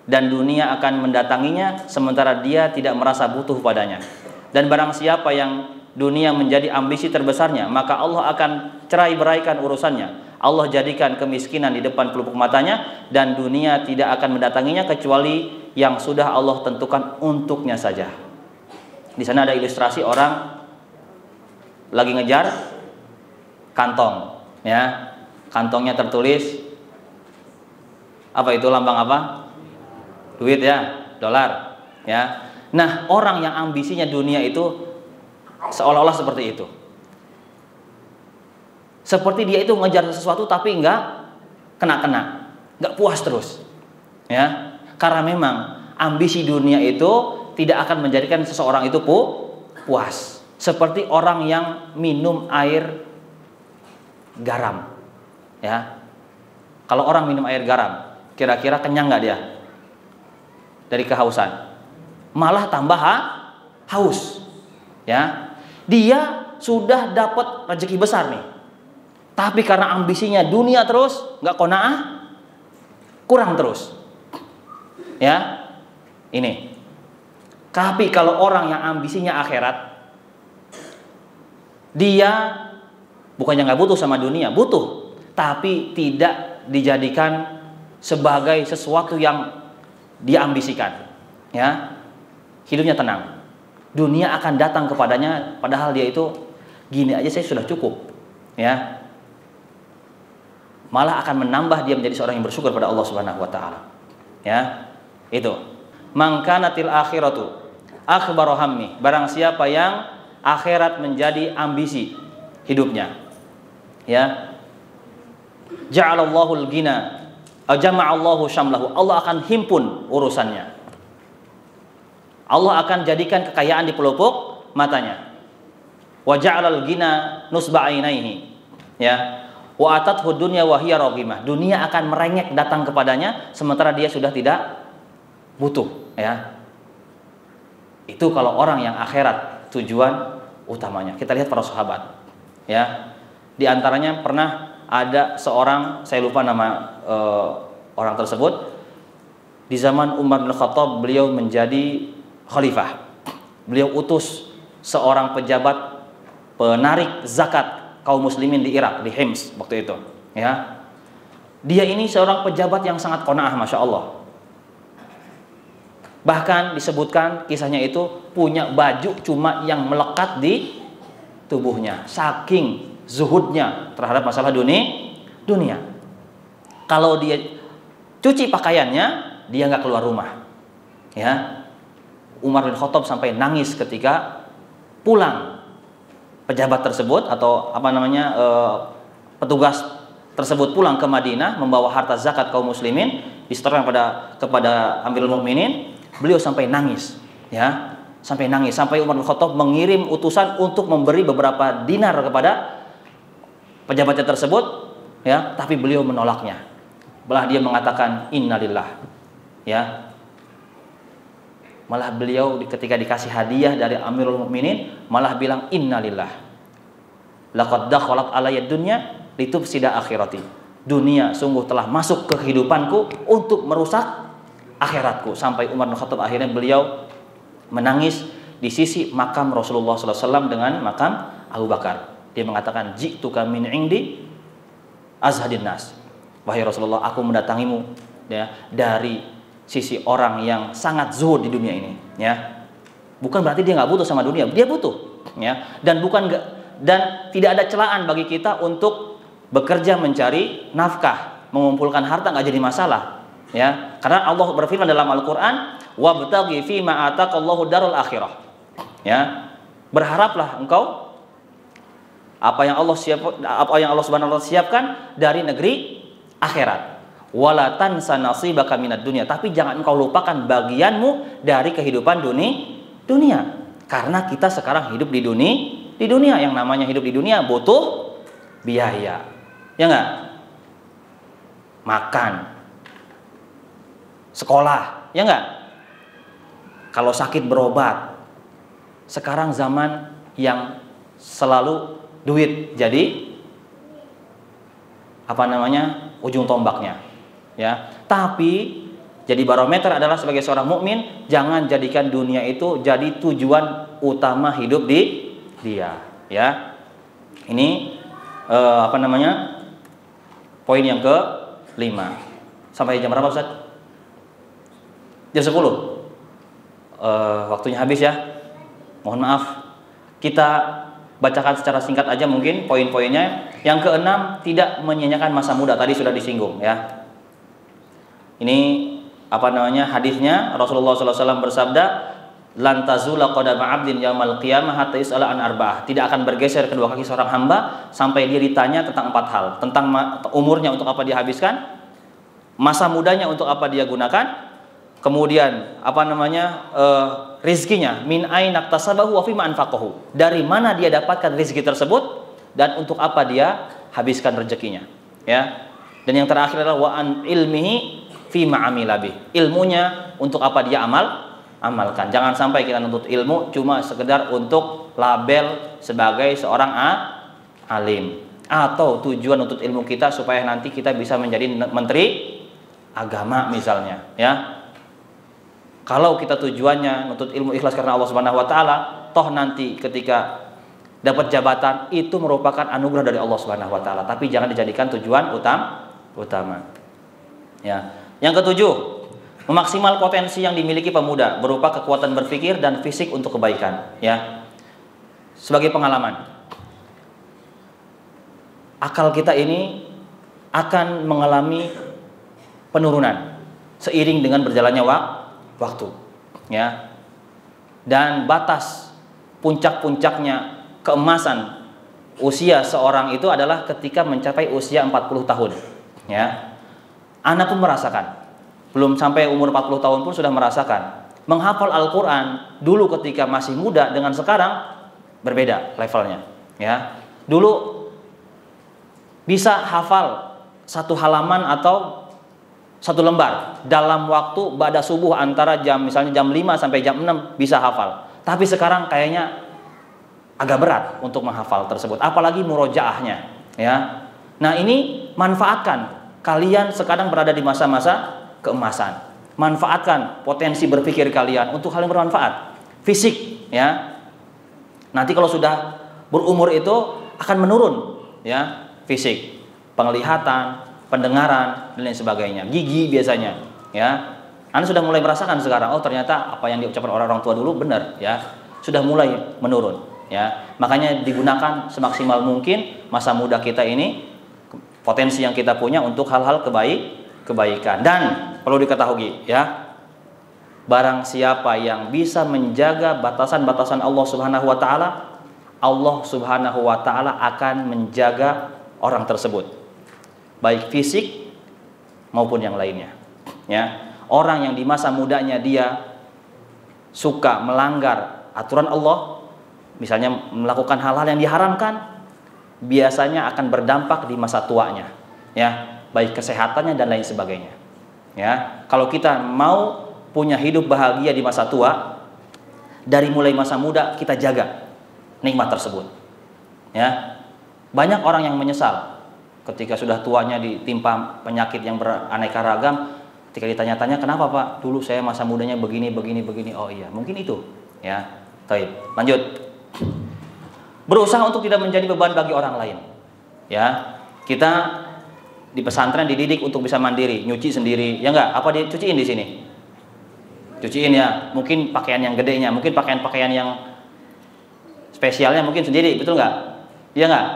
dan dunia akan mendatanginya sementara dia tidak merasa butuh padanya. Dan barang siapa yang dunia menjadi ambisi terbesarnya, maka Allah akan cerai-beraikan urusannya. Allah jadikan kemiskinan di depan pelupuk matanya, dan dunia tidak akan mendatanginya kecuali yang sudah Allah tentukan untuknya saja. Di sana ada ilustrasi orang lagi ngejar kantong, ya. Kantongnya tertulis apa itu, lambang apa? Duit, ya, dolar, ya. Nah, orang yang ambisinya dunia itu seolah-olah seperti itu. Seperti dia itu ngejar sesuatu tapi enggak kena-kena, enggak puas terus, ya. Karena memang ambisi dunia itu tidak akan menjadikan seseorang itu puas. Seperti orang yang minum air garam, ya. Kalau orang minum air garam, kira-kira kenyang nggak dia dari kehausan? Malah tambah haus, ya. Dia sudah dapat rezeki besar nih, tapi karena ambisinya dunia terus, nggak qanaah, kurang terus, ya. Ini. Tapi kalau orang yang ambisinya akhirat, dia bukannya nggak butuh sama dunia, butuh, tapi tidak dijadikan sebagai sesuatu yang dia ambisikan, ya. Hidupnya tenang. Dunia akan datang kepadanya padahal dia itu gini aja saya sudah cukup, ya. Malah akan menambah dia menjadi seorang yang bersyukur pada Allah Subhanahu wa taala. Ya. Itu. Mangkanatil akhiratu akhbaru hammi. Barang siapa yang akhirat menjadi ambisi hidupnya. Ya. Ja'alallahu al-ghina, jama'allahu syamlahu. Allah akan himpun urusannya. Allah akan jadikan kekayaan di pelupuk matanya. Wa ja'alal ghina nusba ainaihi. Ya. Wa atathu dunya wa hiya raghimah. Dunia akan merengek datang kepadanya sementara dia sudah tidak butuh, ya. Itu kalau orang yang akhirat tujuan utamanya. Kita lihat para sahabat, ya. Di antaranya pernah ada seorang, saya lupa nama orang tersebut. Di zaman Umar bin Khattab beliau menjadi khalifah. Beliau utus seorang pejabat penarik zakat kaum muslimin di Irak, di Hims waktu itu, ya. Dia ini seorang pejabat yang sangat qanaah, masya Allah. Bahkan disebutkan kisahnya itu punya baju cuma yang melekat di tubuhnya, saking zuhudnya terhadap masalah dunia. Kalau dia cuci pakaiannya, dia nggak keluar rumah, ya. Umar bin Khattab sampai nangis ketika pulang pejabat tersebut atau petugas tersebut pulang ke Madinah membawa harta zakat kaum muslimin disetorkan kepada Amirul Mukminin. Beliau sampai nangis, ya, sampai Umar bin Khattab mengirim utusan untuk memberi beberapa dinar kepada pejabatnya tersebut, ya, tapi beliau menolaknya. Malah dia mengatakan innalillah, ya. Malah beliau ketika dikasih hadiah dari Amirul Mukminin malah bilang innalillah. Laqad dakhalat alayya dunya litufsida akhirati. Dunia sungguh telah masuk ke kehidupanku untuk merusak akhiratku. Sampai Umar bin Khattab akhirnya beliau menangis di sisi makam Rasulullah sallallahu alaihi wasallam dengan makam Abu Bakar. Dia mengatakan ji'tuka min indi azhadin nas. Wahai Rasulullah, aku mendatangimu, ya, dari sisi orang yang sangat zuhud di dunia ini, ya. Bukan berarti dia nggak butuh sama dunia, dia butuh, ya. Dan tidak ada celaan bagi kita untuk bekerja mencari nafkah, mengumpulkan harta nggak jadi masalah, ya. Karena Allah berfirman dalam Al-Qur'an, wabtaghi fima ataqallahu darul akhirah. Ya. Berharaplah engkau apa yang Allah Subhanahu wa taala siapkan dari negeri akhirat. Wala tansa nasibaka minad dunya, tapi jangan engkau lupakan bagianmu dari kehidupan dunia. Karena kita sekarang hidup di dunia. Yang namanya hidup di dunia butuh biaya. Ya enggak? Makan, sekolah, ya enggak? Kalau sakit berobat. Sekarang zaman yang selalu duit jadi ujung tombaknya. Ya, tapi jadi barometer adalah sebagai seorang mukmin jangan jadikan dunia itu jadi tujuan utama hidup dia, ya. Ini poin yang ke-5. Sampai jam berapa, Ustaz? Jam 10. Waktunya habis, ya. Mohon maaf. Kita bacakan secara singkat aja mungkin poin-poinnya. Yang ke-6, tidak menyanyiakan masa muda, tadi sudah disinggung, ya. Ini hadisnya Rasulullah SAW bersabda, lan tazula qadama 'abdin yaumal qiyamah hatta yus'ala an arba'ah. Tidak akan bergeser kedua kaki seorang hamba sampai dia ditanya tentang 4 hal. Tentang umurnya untuk apa dia habiskan, masa mudanya untuk apa dia gunakan, kemudian rizkinya, min aina iktasabahu wa fima anfaqahu. Dari mana dia dapatkan rezeki tersebut dan untuk apa dia habiskan rezekinya, ya. Dan yang terakhir adalah wa an ilmihi fima amila bih. Ilmunya untuk apa dia amalkan. Jangan sampai kita nuntut ilmu cuma sekedar untuk label sebagai seorang alim, atau tujuan nuntut ilmu kita supaya nanti kita bisa menjadi menteri agama misalnya, ya. Kalau kita tujuannya nuntut ilmu ikhlas karena Allah Subhanahu wa taala, toh nanti ketika dapat jabatan itu merupakan anugerah dari Allah Subhanahu wa taala, tapi jangan dijadikan tujuan utama. Ya. Yang ketujuh, memaksimal potensi yang dimiliki pemuda berupa kekuatan berpikir dan fisik untuk kebaikan. Ya. Sebagai pengalaman, akal kita ini akan mengalami penurunan seiring dengan berjalannya waktu. Ya. Dan batas puncak-puncaknya keemasan usia seorang itu adalah ketika mencapai usia 40 tahun. Ya. Anak pun merasakan. Belum sampai umur 40 tahun pun sudah merasakan. Menghafal Al-Qur'an dulu ketika masih muda dengan sekarang berbeda levelnya. Ya. Dulu bisa hafal satu halaman atau satu lembar dalam waktu ba'da subuh antara misalnya jam 5 sampai jam 6 bisa hafal. Tapi sekarang kayaknya agak berat untuk menghafal tersebut, apalagi murojaahnya, ya. Nah, ini manfaatkan. Kalian sekarang berada di masa-masa keemasan. Manfaatkan potensi berpikir kalian untuk hal yang bermanfaat. Fisik, ya. Nanti kalau sudah berumur itu akan menurun, ya, fisik, penglihatan, pendengaran dan lain sebagainya, gigi biasanya, ya. Anda sudah mulai merasakan sekarang, oh ternyata apa yang diucapkan orang tua dulu benar, ya. Sudah mulai menurun, ya. Makanya digunakan semaksimal mungkin masa muda kita ini, potensi yang kita punya untuk hal-hal kebaikan. Dan perlu diketahui, ya, barang siapa yang bisa menjaga batasan-batasan Allah Subhanahu wa taala, Allah Subhanahu wa taala akan menjaga orang tersebut, baik fisik maupun yang lainnya, ya. Orang yang di masa mudanya dia suka melanggar aturan Allah, misalnya melakukan hal-hal yang diharamkan, biasanya akan berdampak di masa tuanya, ya, baik kesehatannya dan lain sebagainya, ya. Kalau kita mau punya hidup bahagia di masa tua, dari mulai masa muda kita jaga nikmat tersebut, ya. Banyak orang yang menyesal ketika sudah tuanya ditimpa penyakit yang beraneka ragam. Ketika ditanya-tanya, kenapa Pak? Dulu saya masa mudanya begini. Oh iya, mungkin itu, ya. Baik, lanjut. Berusaha untuk tidak menjadi beban bagi orang lain, ya. Kita di pesantren dididik untuk bisa mandiri, nyuci sendiri, ya enggak? Apa dia cuciin di sini? Cuciin, ya. Mungkin pakaian yang gedenya, mungkin pakaian yang spesialnya mungkin sendiri, betul enggak? Iya enggak?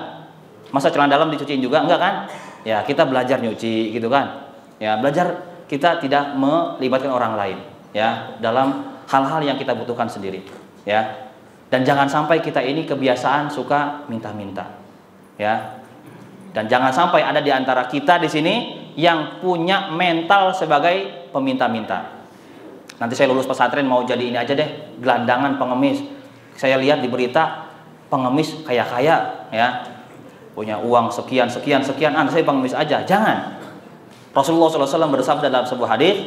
Masa celana dalam dicuciin juga? Enggak kan? Ya, kita belajar nyuci gitu kan. Ya, belajar kita tidak melibatkan orang lain, ya, dalam hal-hal yang kita butuhkan sendiri, ya. Dan jangan sampai kita ini kebiasaan suka minta-minta, ya. Dan jangan sampai ada di antara kita di sini yang punya mental sebagai peminta-minta. Nanti saya lulus pesantren mau jadi ini aja deh, gelandangan pengemis. Saya lihat di berita pengemis kaya-kaya, ya, punya uang sekian, saya pengemis aja. Jangan. Rasulullah SAW bersabda dalam sebuah hadis,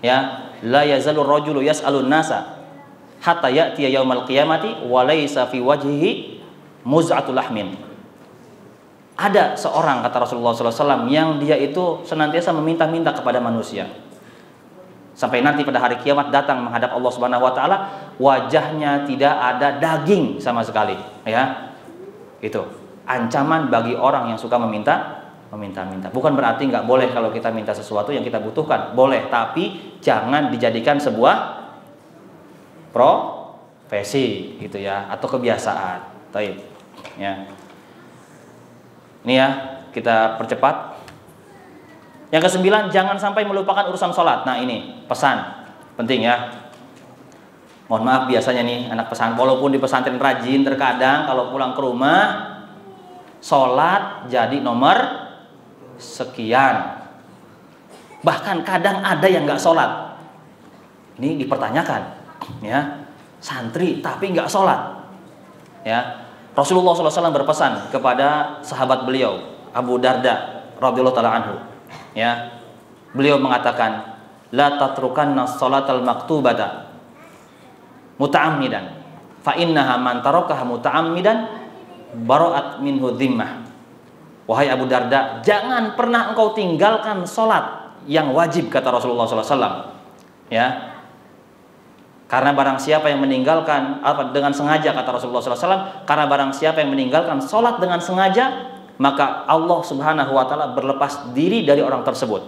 ya, la yazalur rajulu yas'alun nasa hatta ya'tiya yaumal qiyamati wa laysa fi wajhihi muz'atul lahmin. Ada seorang, kata Rasulullah SAW, yang dia itu senantiasa meminta-minta kepada manusia, sampai nanti pada hari kiamat datang menghadap Allah Subhanahu wa taala, wajahnya tidak ada daging sama sekali, ya. Itu ancaman bagi orang yang suka meminta-minta. Bukan berarti nggak boleh kalau kita minta sesuatu yang kita butuhkan, boleh, tapi jangan dijadikan sebuah profesi gitu, ya, atau kebiasaan. Baik, ya. Ini, ya, kita percepat. Yang ke-9, jangan sampai melupakan urusan sholat. Nah, ini pesan penting, ya. Mohon maaf, biasanya nih anak pesantren, walaupun di pesantren rajin, terkadang kalau pulang ke rumah sholat jadi nomor sekian. Bahkan kadang ada yang nggak sholat. Ini dipertanyakan, ya, santri tapi nggak sholat, ya. Rasulullah SAW berpesan kepada sahabat beliau Abu Darda radhiyallahu taala anhu, ya. Beliau mengatakan, la tatrukanna sholatal maktubata muta'ammidan fa innaha man tarakaha muta'ammidan bara'at minhu dhimmah. Wahai Abu Darda, jangan pernah engkau tinggalkan sholat yang wajib, kata Rasulullah SAW, ya. Karena barang siapa yang meninggalkan dengan sengaja, kata Rasulullah SAW, karena barang siapa yang meninggalkan sholat dengan sengaja, maka Allah Subhanahu wa taala berlepas diri dari orang tersebut.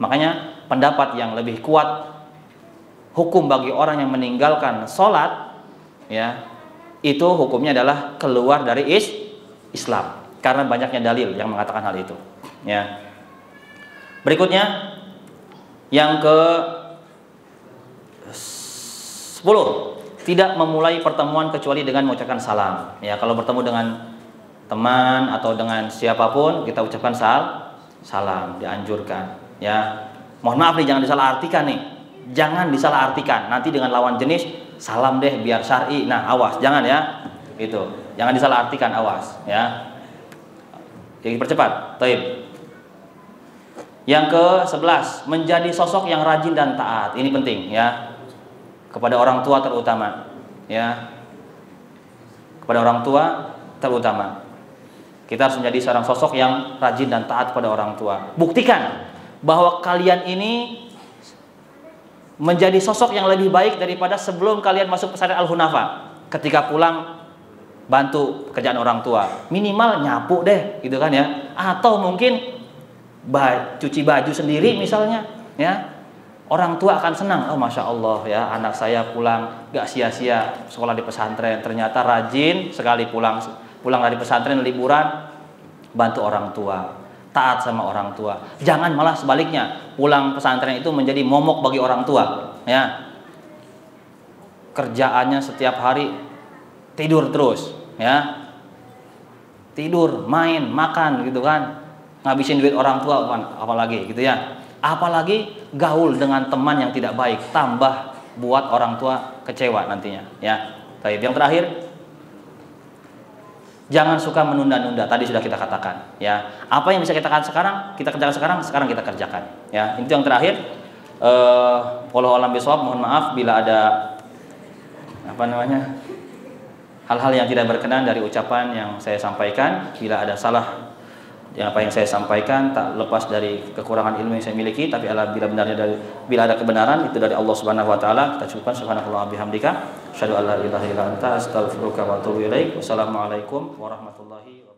Makanya pendapat yang lebih kuat hukum bagi orang yang meninggalkan sholat, ya, itu hukumnya adalah keluar dari Islam, karena banyaknya dalil yang mengatakan hal itu. Ya. Berikutnya yang ke 10, tidak memulai pertemuan kecuali dengan mengucapkan salam. Ya, kalau bertemu dengan teman atau dengan siapapun kita ucapkan salam, dianjurkan. Ya, mohon maaf nih, jangan disalahartikan nih, jangan disalahartikan. Nanti dengan lawan jenis salam deh biar syar'i. Nah, awas, jangan ya. Itu, jangan disalahartikan, awas. Ya, jadi percepat. Taib. Yang ke-11, menjadi sosok yang rajin dan taat. Ini penting ya. Kepada orang tua terutama, ya, kepada orang tua terutama, kita harus menjadi seorang sosok yang rajin dan taat kepada orang tua. Buktikan bahwa kalian ini menjadi sosok yang lebih baik daripada sebelum kalian masuk pesantren Al-Hunafa. Ketika pulang bantu pekerjaan orang tua, minimal nyapu deh, gitu kan ya, atau mungkin cuci baju sendiri misalnya, ya. Orang tua akan senang, oh masya Allah ya, anak saya pulang gak sia-sia sekolah di pesantren, ternyata rajin sekali pulang dari pesantren liburan bantu orang tua, taat sama orang tua. Jangan malah sebaliknya, pulang pesantren itu menjadi momok bagi orang tua, ya. Kerjaannya setiap hari tidur terus, ya, tidur, main, makan gitu kan, ngabisin duit orang tua apalagi gitu ya. Apalagi gaul dengan teman yang tidak baik, tambah buat orang tua kecewa nantinya, ya. Baik, yang terakhir, jangan suka menunda-nunda. Tadi sudah kita katakan, ya. Apa yang bisa kita kerjakan sekarang kita kerjakan, ya. Itu yang terakhir. Wallahu a'lam bishawab. Mohon maaf bila ada hal-hal yang tidak berkenan dari ucapan yang saya sampaikan. Bila ada salah apa yang saya sampaikan, tak lepas dari kekurangan ilmu yang saya miliki, tapi bila ada kebenaran itu dari Allah Subhanahu wa taala. Kita cukupkan, subhanallahi bihamdika, asyhadu an la ilaha illa anta, astaghfiruka wa atubu ilaik. Wassalamualaikum warahmatullahi wabarakatuh.